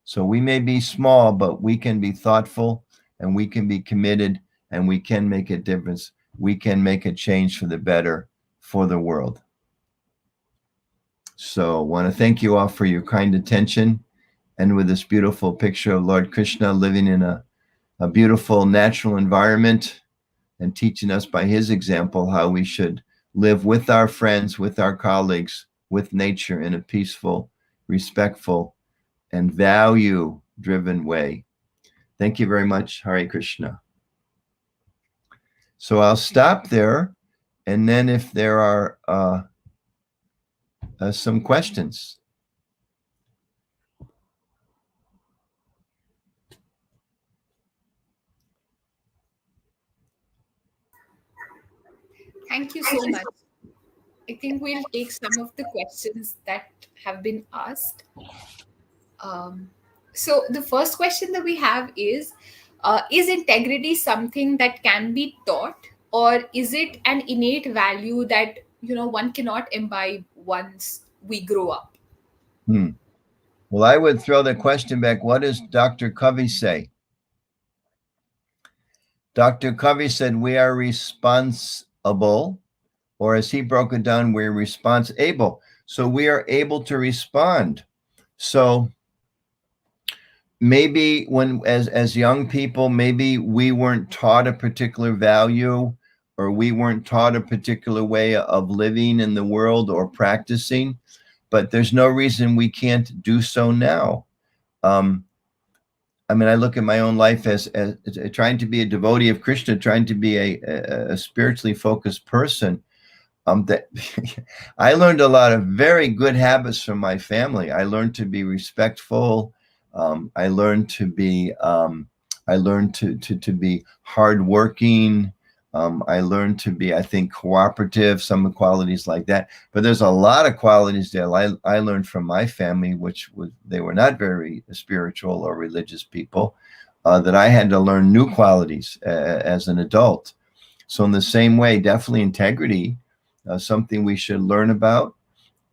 So we may be small, but we can be thoughtful and we can be committed and we can make a difference. We can make a change for the better for the world. So I want to thank you all for your kind attention. and with this beautiful picture of Lord Krishna living in a beautiful natural environment and teaching us by his example how we should live with our friends, with our colleagues, with nature in a peaceful, respectful, and value-driven way. Thank you very much. Hare Krishna. So I'll stop there, and then if there are some questions. Thank you so much. I think we'll take some of the questions that have been asked. Um, so, the first question that we have is integrity something that can be taught, or is it an innate value that one cannot imbibe once we grow up? Hmm. Well, I would throw the question back. What does Dr. Covey say? Dr. Covey said we are responsible, or as he broke it down, we're responsible. So we are able to respond. So maybe when as young people, maybe we weren't taught a particular value, or we weren't taught a particular way of living in the world or practicing, but there's no reason we can't do so now. I mean, I look at my own life as trying to be a devotee of Krishna, trying to be a spiritually focused person. That I learned a lot of very good habits from my family. I learned to be respectful. I learned to be be hardworking. I learned to be, I think, cooperative, some qualities like that. But there's a lot of qualities that I learned from my family, they were not very spiritual or religious people, that I had to learn new qualities as an adult. So in the same way, definitely integrity, something we should learn about,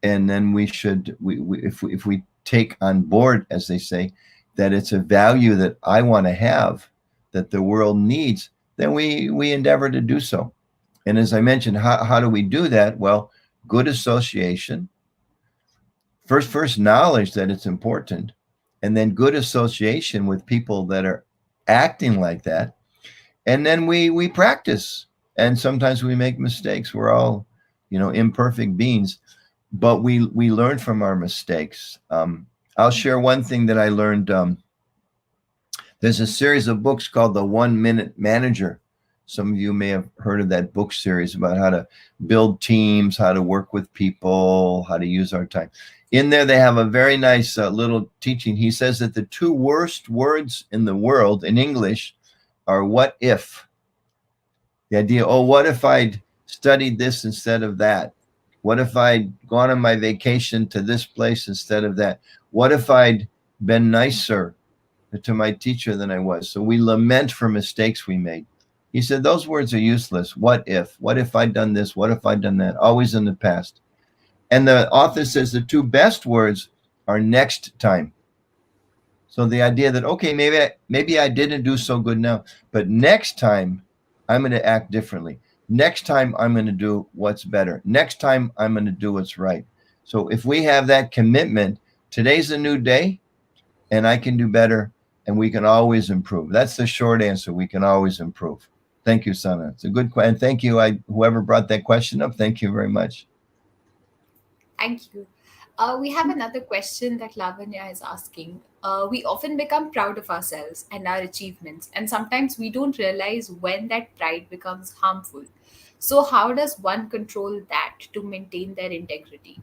and then if we take on board, as they say, that it's a value that I want to have, that the world needs, then we endeavor to do so. And as I mentioned, how do we do that? Well, good association. First knowledge that it's important, and then good association with people that are acting like that. And then we practice. And sometimes we make mistakes. We're all, imperfect beings, but we learn from our mistakes. I'll share one thing that I learned. There's a series of books called The 1 Minute Manager. Some of you may have heard of that book series about how to build teams, how to work with people, how to use our time. In there, they have a very nice little teaching. He says that the two worst words in the world in English are what if. The idea, what if I'd studied this instead of that? What if I'd gone on my vacation to this place instead of that? What if I'd been nicer to my teacher than I was? So we lament for mistakes we made. He said those words are useless. What if? What if I'd done this? What if I'd done that? Always in the past. And the author says the two best words are next time. So the idea that, okay, maybe I didn't do so good now, but next time I'm going to act differently. Next time I'm going to do what's better. Next time I'm going to do what's right. So if we have that commitment, today's a new day, and I can do better, and we can always improve. That's the short answer. We can always improve. Thank you, Sana. It's a good question. Thank you. Whoever brought that question up, thank you very much. Thank you. We have another question that Lavanya is asking. We often become proud of ourselves and our achievements, and sometimes we don't realize when that pride becomes harmful. So, how does one control that to maintain their integrity?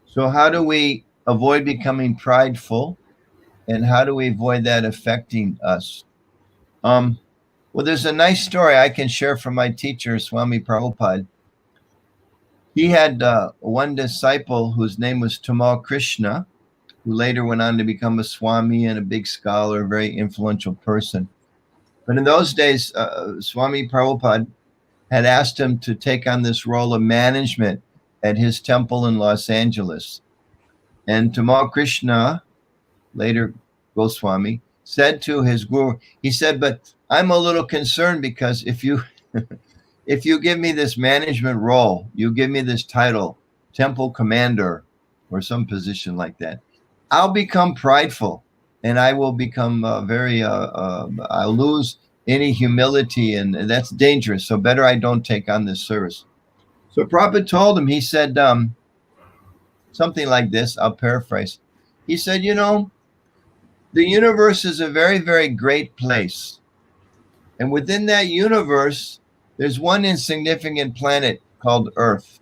So how do we avoid becoming prideful, and how do we avoid that affecting us? Well, there's a nice story I can share from my teacher, Swami Prabhupada. He had one disciple whose name was Tamal Krishna, who later went on to become a Swami and a big scholar, a very influential person. But in those days, Swami Prabhupada had asked him to take on this role of management at his temple in Los Angeles. And Tamal Krishna, later Goswami, said to his guru, he said, but I'm a little concerned because if you give me this management role, you give me this title, temple commander, or some position like that, I'll become prideful, and I will become I'll lose any humility, and that's dangerous. So better I don't take on this service. So Prabhupada told him, he said something like this, I'll paraphrase. He said, the universe is a very, very great place. And within that universe, there's one insignificant planet called Earth.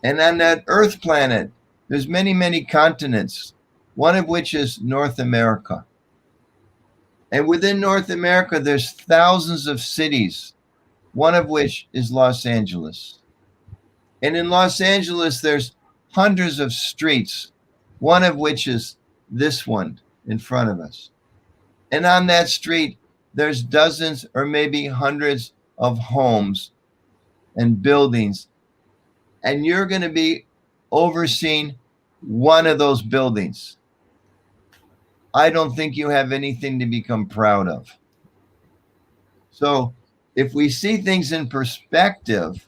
And on that Earth planet, there's many, many continents, one of which is North America. And within North America, there's thousands of cities, one of which is Los Angeles. And in Los Angeles, there's hundreds of streets, one of which is this one in front of us. And on that street, there's dozens or maybe hundreds of homes and buildings. And you're going to be overseeing one of those buildings. I don't think you have anything to become proud of. So if we see things in perspective,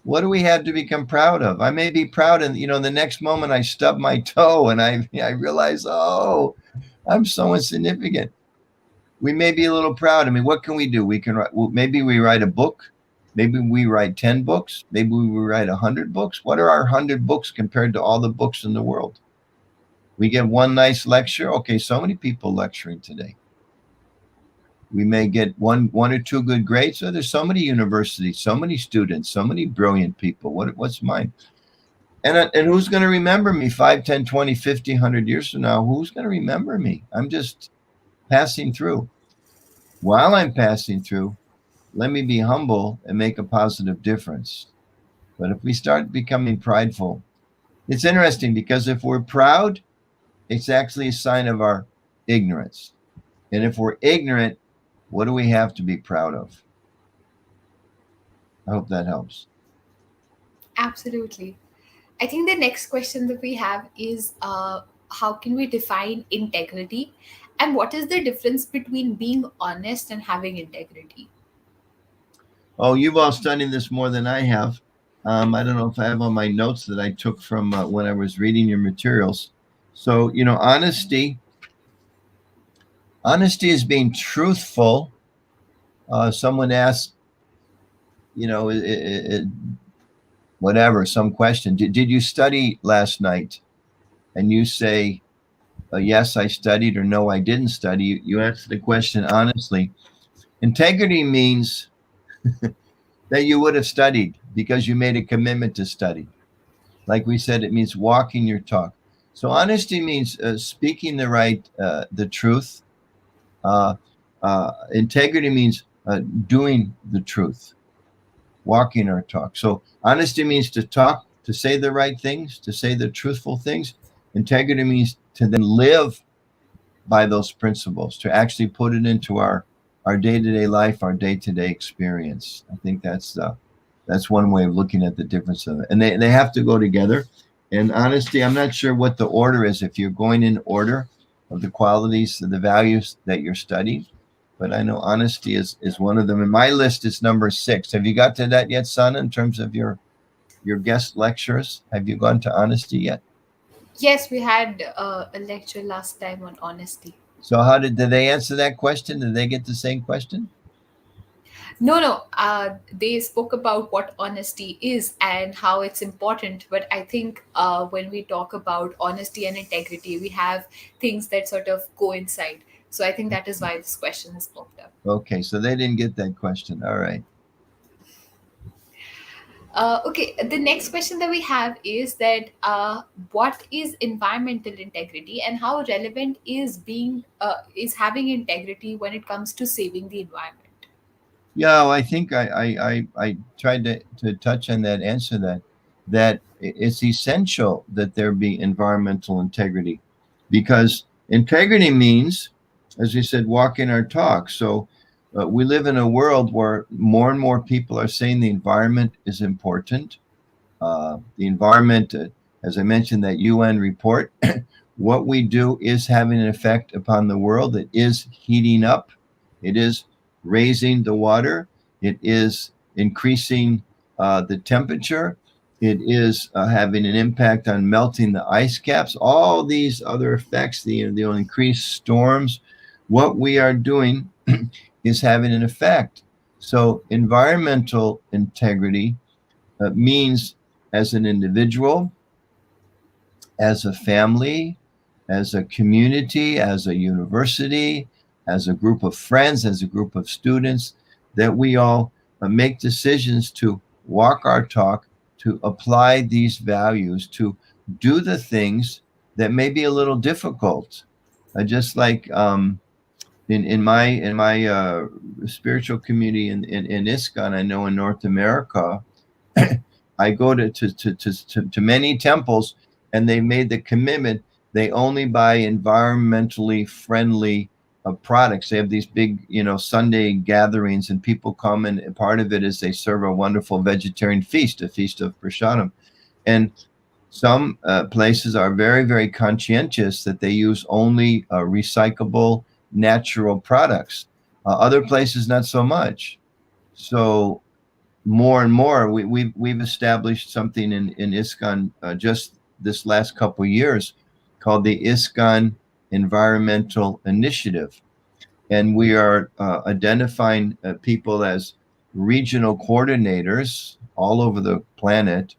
what do we have to become proud of? I may be proud, and the next moment I stub my toe and I realize, oh, I'm so insignificant. We may be a little proud. I mean, what can we do? We can write. Well, maybe we write a book. Maybe we write 10 books. Maybe we write 100 books. What are our 100 books compared to all the books in the world? We get one nice lecture. Okay, so many people lecturing today. We may get one or two good grades. So there's so many universities, so many students, so many brilliant people. What's mine? And who's going to remember me 5, 10, 20, 50, 100 years from now? Who's going to remember me? I'm just passing through. While I'm passing through, let me be humble and make a positive difference. But if we start becoming prideful, it's interesting because if we're proud, it's actually a sign of our ignorance. And if we're ignorant, what do we have to be proud of? I hope that helps. Absolutely. I think the next question that we have is how can we define integrity, and what is the difference between being honest and having integrity? Oh, you've all studied this more than I have. I don't know if I have on my notes that I took from when I was reading your materials. So, honesty is being truthful. Someone asked, whatever, some question. Did you study last night? And you say, yes, I studied, or no, I didn't study. You answer the question honestly. Integrity means that you would have studied because you made a commitment to study. Like we said, it means walking your talk. So honesty means speaking the truth. Integrity means doing the truth, walking our talk. So honesty means to talk, to say the right things, to say the truthful things. Integrity means to then live by those principles, to actually put it into our day-to-day life, our day-to-day experience. I think that's one way of looking at the difference of it. And they have to go together. And honesty, I'm not sure what the order is, if you're going in order of the qualities, the values that you're studying. But I know honesty is one of them. In my list, it's number 6. Have you got to that yet, son, in terms of your guest lectures? Have you gone to honesty yet? Yes, we had a lecture last time on honesty. So how did they answer that question? Did they get the same question? No. They spoke about what honesty is and how it's important. But I think when we talk about honesty and integrity, we have things that sort of coincide. So I think that is why this question has popped up. Okay, so they didn't get that question. All right. Okay, the next question that we have is that what is environmental integrity, and how relevant is having integrity when it comes to saving the environment? Yeah, well, I think I tried to touch on that, answer that it's essential that there be environmental integrity, because integrity means, as we said, walking our talk. So we live in a world where more and more people are saying the environment is important. The environment, as I mentioned, that UN report, what we do is having an effect upon the world. It is heating up. It is raising the water. It is increasing the temperature. It is having an impact on melting the ice caps, all these other effects, the increased storms. What we are doing is having an effect. So, environmental integrity means as an individual, as a family, as a community, as a university, as a group of friends, as a group of students, that we all make decisions to walk our talk, to apply these values, to do the things that may be a little difficult. Just like in my spiritual community in ISKCON, I know in North America, I go to many temples, and they made the commitment they only buy environmentally friendly products. They have these big, Sunday gatherings, and people come, and part of it is they serve a wonderful vegetarian feast, a feast of prasadam. And some places are very, very conscientious that they use only recyclable, natural products. Other places, not so much. So more and more, we've established something in ISKCON just this last couple of years called the ISKCON Environmental Initiative, and we are identifying people as regional coordinators all over the planet,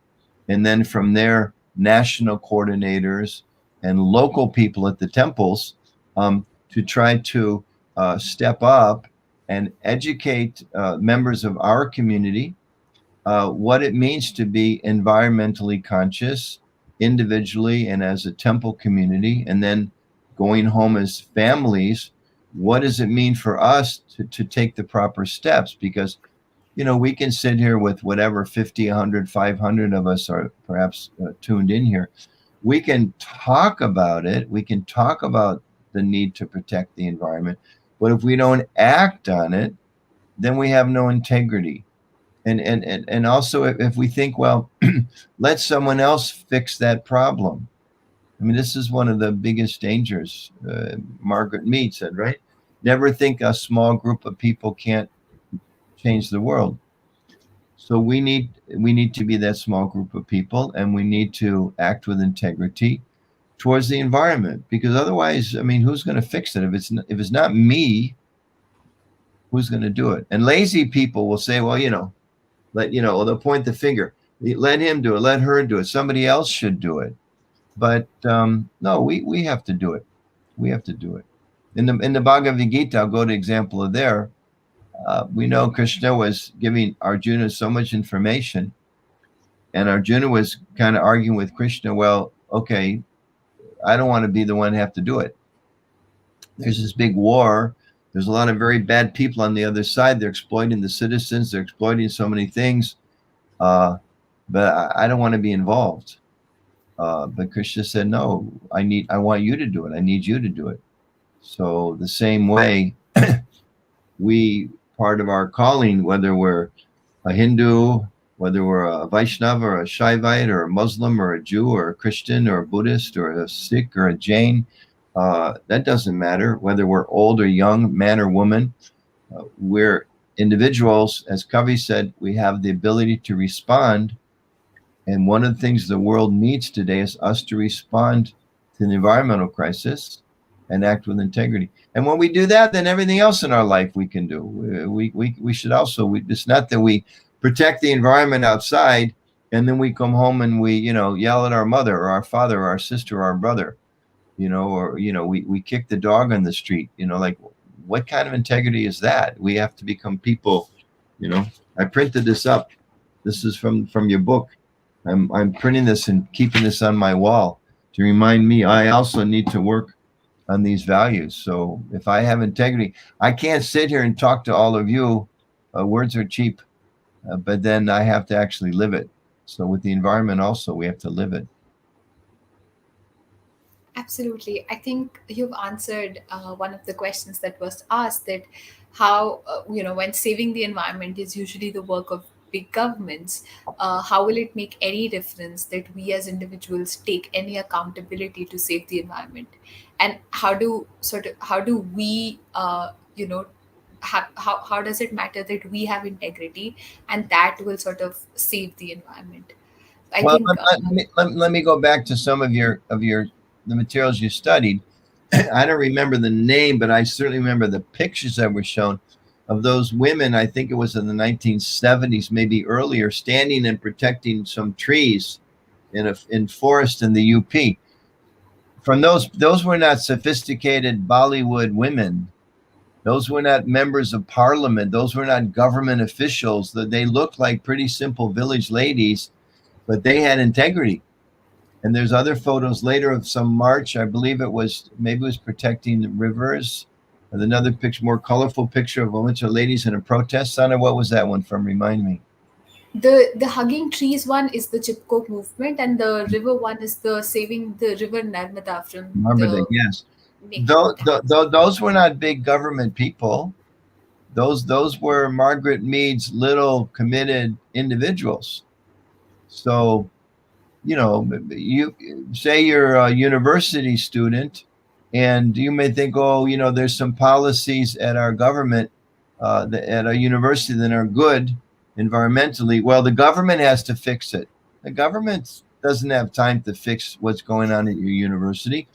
and then from there, national coordinators and local people at the temples, to try to step up and educate members of our community what it means to be environmentally conscious individually and as a temple community, and then going home as families. What does it mean for us to take the proper steps? Because, we can sit here with whatever 50, 100, 500 of us are perhaps tuned in here. We can talk about it. We can talk about the need to protect the environment. But if we don't act on it, then we have no integrity. And also, if we think, well, let someone else fix that problem. I mean, this is one of the biggest dangers. Margaret Mead said, right? Never think a small group of people can't change the world. So we need to be that small group of people, and we need to act with integrity towards the environment, because otherwise, I mean, who's going to fix it? If it's not me, who's going to do it? And lazy people will say, well, they'll point the finger. Let him do it. Let her do it. Somebody else should do it. But no, we have to do it. We have to do it. In the Bhagavad Gita, I'll go to example of there. We know Krishna was giving Arjuna so much information, and Arjuna was kind of arguing with Krishna. Well, okay, I don't want to be the one to have to do it. There's this big war. There's a lot of very bad people on the other side. They're exploiting the citizens. They're exploiting so many things. But I don't want to be involved. But Krishna said, no, I want you to do it. I need you to do it. So the same way, part of our calling, whether we're a Hindu, whether we're a Vaishnava or a Shaivite or a Muslim or a Jew or a Christian or a Buddhist or a Sikh or a Jain, that doesn't matter. Whether we're old or young, man or woman, we're individuals. As Covey said, we have the ability to respond. And one of the things the world needs today is us to respond to the environmental crisis and act with integrity. And when we do that, then everything else in our life we can do. We should also, it's not that we protect the environment outside and then we come home and we, yell at our mother or our father or our sister or our brother, or, we kick the dog on the street, like, what kind of integrity is that? We have to become people, I printed this up. This is from your book. I'm printing this and keeping this on my wall to remind me I also need to work on these values. So if I have integrity, I can't sit here and talk to all of you. Words are cheap, but then I have to actually live it. So with the environment also, we have to live it. Absolutely. I think you've answered one of the questions that was asked, that how, when saving the environment is usually the work of big governments, how will it make any difference that we as individuals take any accountability to save the environment? And how do we, how does it matter that we have integrity and that will sort of save the environment? I Well, think let me go back to some of the materials you studied. I don't remember the name, but I certainly remember the pictures that were shown of those women. I think it was in the 1970s, maybe earlier, standing and protecting some trees in forest in the UP. From those were not sophisticated Bollywood women. Those were not members of parliament. Those were not government officials. They looked like pretty simple village ladies, but they had integrity. And there's other photos later of some march. I believe maybe it was protecting the rivers. And another picture, more colorful picture of a bunch of ladies in a protest. Sana, what was that one from? Remind me. the hugging trees one is the Chipko movement, and the river one is the saving the river Narmada from Remember, the yes. making it happen. Those were not big government people. Those were Margaret Mead's little committed individuals. So, you say you're a university student, and you may think, oh, there's some policies at our government, at our university that are good environmentally. Well, the government has to fix it. The government doesn't have time to fix what's going on at your university.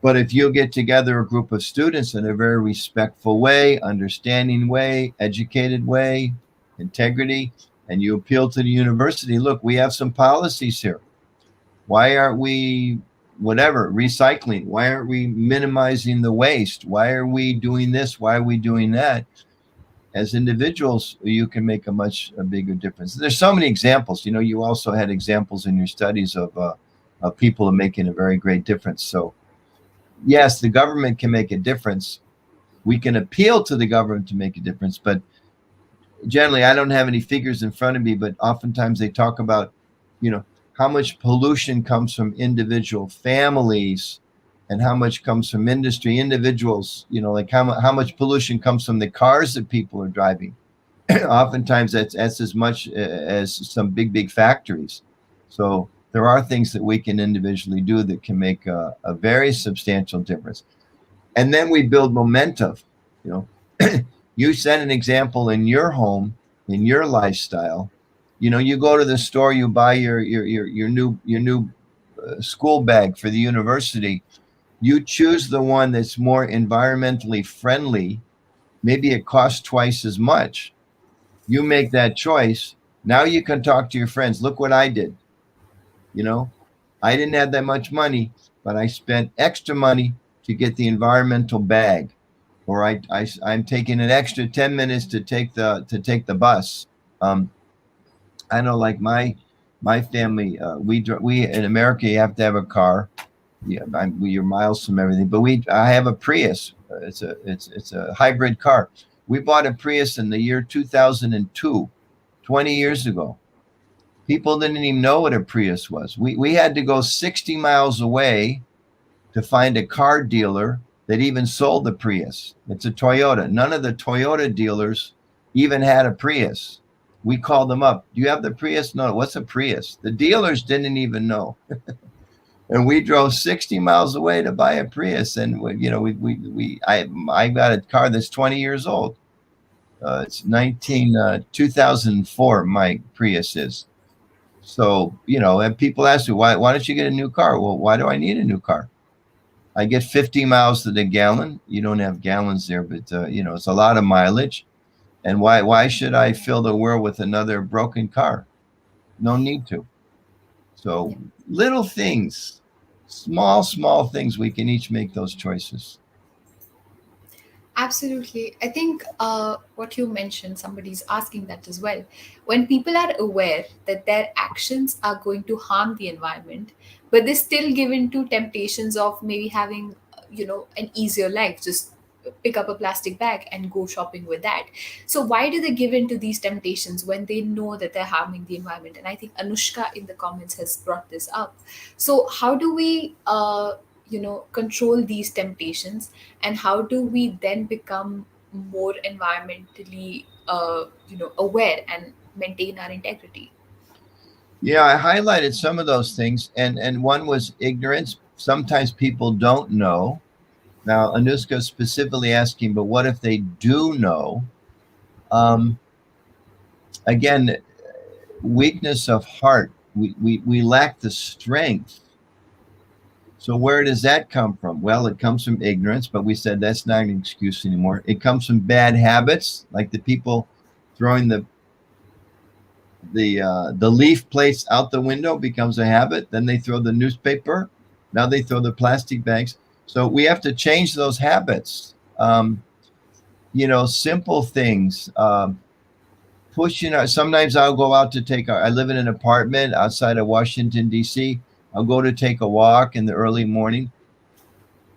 But if you get together a group of students in a very respectful way, understanding way, educated way, integrity, and you appeal to the university, look, we have some policies here. Why aren't we, whatever, recycling? Why aren't we minimizing the waste? Why are we doing this? Why are we doing that? As individuals, you can make a bigger difference. There's so many examples. You also had examples in your studies of people making a very great difference. So, yes, the government can make a difference. We can appeal to the government to make a difference, but generally, I don't have any figures in front of me, but oftentimes they talk about, how much pollution comes from individual families and how much comes from industry individuals, like how much pollution comes from the cars that people are driving. Oftentimes that's as much as some big factories. So there are things that we can individually do that can make a very substantial difference. And then we build momentum. You set an example in your home, in your lifestyle. You go to the store, you buy your new school bag for the university. You choose the one that's more environmentally friendly. Maybe it costs twice as much. You make that choice. Now you can talk to your friends. Look what I did. I didn't have that much money, but I spent extra money to get the environmental bag. Or I'm taking an extra 10 minutes to take the bus. I know, like my family, we in America, you have to have a car. Yeah, you're miles from everything, but I have a Prius. It's a hybrid car. We bought a Prius in the year 2002, 20 years ago. People didn't even know what a Prius was. We had to go 60 miles away to find a car dealer that even sold the Prius. It's a Toyota. None of the Toyota dealers even had a Prius. We called them up. Do you have the Prius? No. What's a Prius? The dealers didn't even know. And we drove 60 miles away to buy a Prius. And I got a car that's 20 years old. It's 2004. My Prius is. So, and people ask me, why don't you get a new car? Well, why do I need a new car? I get 50 miles to the gallon. You don't have gallons there, but it's a lot of mileage. And why should I fill the world with another broken car? No need to. So little things, small things, we can each make those choices. Absolutely. I think what you mentioned, somebody's asking that as well. When people are aware that their actions are going to harm the environment, but they still give in to temptations of maybe having, an easier life, just pick up a plastic bag and go shopping with that. So why do they give in to these temptations when they know that they're harming the environment? And I think Anushka in the comments has brought this up. So how do we, control these temptations, and how do we then become more environmentally aware and maintain our integrity? Yeah, I highlighted some of those things, and one was ignorance. Sometimes people don't know. Now, Anuska specifically asking, but what if they do know? Again, weakness of heart. we lack the strength. So where does that come from? Well, it comes from ignorance, but we said that's not an excuse anymore. It comes from bad habits, like the people throwing the leaf plates out the window becomes a habit. Then they throw the newspaper. Now they throw the plastic bags. So we have to change those habits. Simple things. Pushing. Sometimes I'll go out to I live in an apartment outside of Washington, D.C. I'll go to take a walk in the early morning.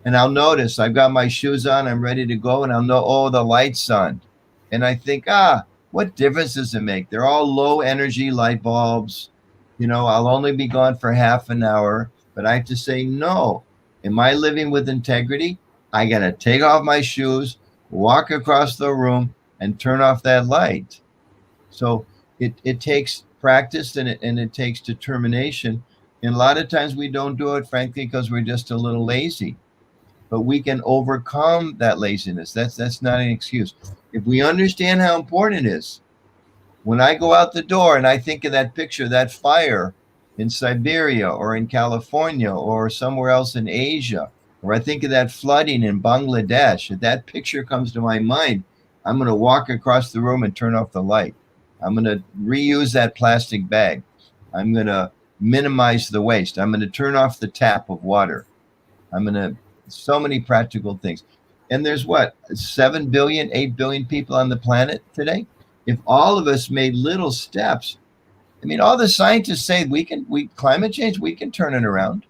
And I'll notice I've got my shoes on, I'm ready to go, and I'll know, oh, the light's on. And I think, what difference does it make? They're all low energy light bulbs. I'll only be gone for half an hour, but I have to say, no. Am I living with integrity? I got to take off my shoes, walk across the room, and turn off that light. So it takes practice and it takes determination. And a lot of times we don't do it, frankly, because we're just a little lazy. But we can overcome that laziness. That's not an excuse. If we understand how important it is, when I go out the door and I think of that picture, that fire in Siberia or in California or somewhere else in Asia, or I think of that flooding in Bangladesh, if that picture comes to my mind, I'm going to walk across the room and turn off the light. I'm going to reuse that plastic bag. I'm going to minimize the waste. I'm going to turn off the tap of water. So many practical things. And there's 7 billion, 8 billion people on the planet today. If all of us made little steps, all the scientists say climate change, we can turn it around.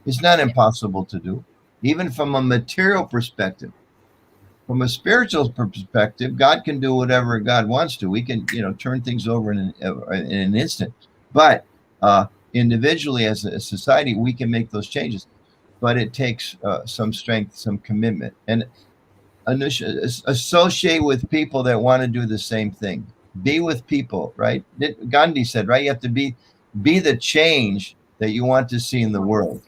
It's not impossible to do, even from a material perspective. From a spiritual perspective, God can do whatever God wants to. We can, turn things over in an instant. But individually, as a society, we can make those changes. But it takes some strength, some commitment, and associate with people that want to do the same thing. Be with people, right? Gandhi said, right? You have to be the change that you want to see in the world.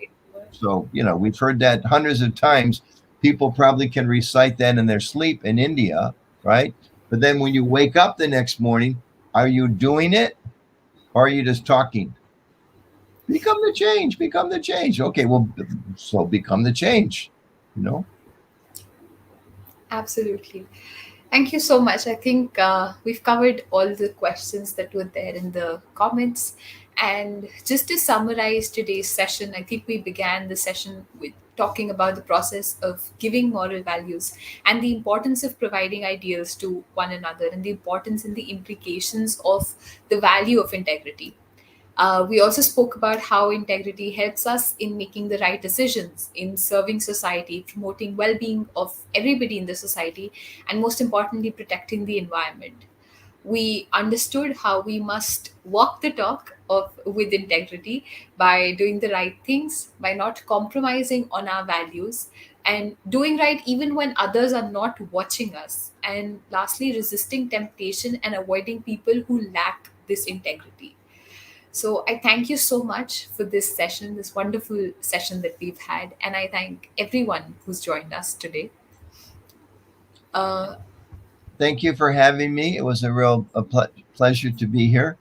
So, we've heard that hundreds of times. People probably can recite that in their sleep in India, right? But then when you wake up the next morning, are you doing it or are you just talking? Become the change. Become the change. Okay, well, so become the change, Absolutely. Thank you so much. I think we've covered all the questions that were there in the comments. And just to summarize today's session, I think we began the session with talking about the process of giving moral values and the importance of providing ideals to one another and the importance and the implications of the value of integrity. We also spoke about how integrity helps us in making the right decisions, in serving society, promoting well being of everybody in the society, and most importantly, protecting the environment. We understood how we must walk the talk with integrity by doing the right things, by not compromising on our values, and doing right even when others are not watching us. And lastly, resisting temptation and avoiding people who lack this integrity. So I thank you so much for this session, this wonderful session that we've had. And I thank everyone who's joined us today. Uh, Thank you for having me. It was a real pleasure to be here.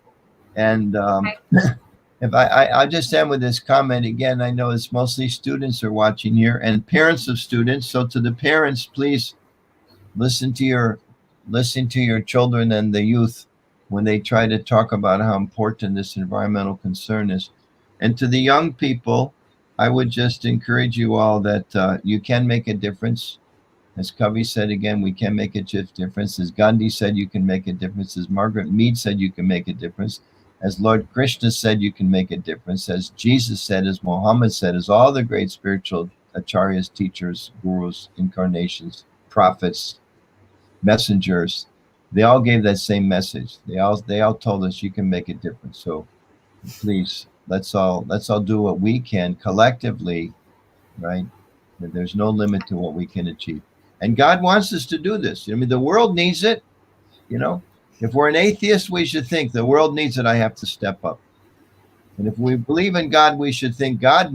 And if I'll just end with this comment again. I know it's mostly students are watching here and parents of students. So to the parents, please listen to your children and the youth when they try to talk about how important this environmental concern is. And to the young people, I would just encourage you all that you can make a difference. As Covey said again, we can make a difference. As Gandhi said, you can make a difference. As Margaret Mead said, you can make a difference. As Lord Krishna said, you can make a difference. As Jesus said, as Muhammad said, as all the great spiritual acharyas, teachers, gurus, incarnations, prophets, messengers, they all gave that same message. They all told us you can make a difference. So please, let's all do what we can collectively, right? There's no limit to what we can achieve. And God wants us to do this. The world needs it. If we're an atheist, we should think the world needs it. I have to step up. And if we believe in God, we should think God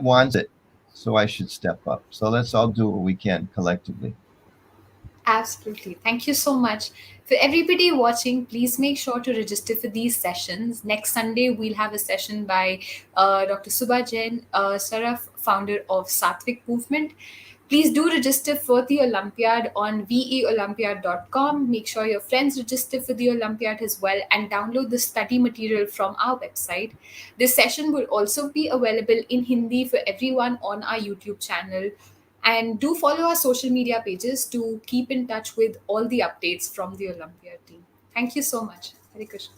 wants it. So I should step up. So let's all do what we can collectively. Absolutely. Thank you so much. For everybody watching, please make sure to register for these sessions. Next Sunday, we'll have a session by Dr. Subha Jain, Saraf, founder of Sattvic Movement. Please do register for the Olympiad on veolympiad.com. Make sure your friends register for the Olympiad as well and download the study material from our website. This session will also be available in Hindi for everyone on our YouTube channel. And do follow our social media pages to keep in touch with all the updates from the Olympiad team. Thank you so much. Hare Krishna.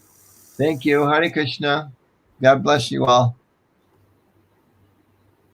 Thank you. Hare Krishna. God bless you all.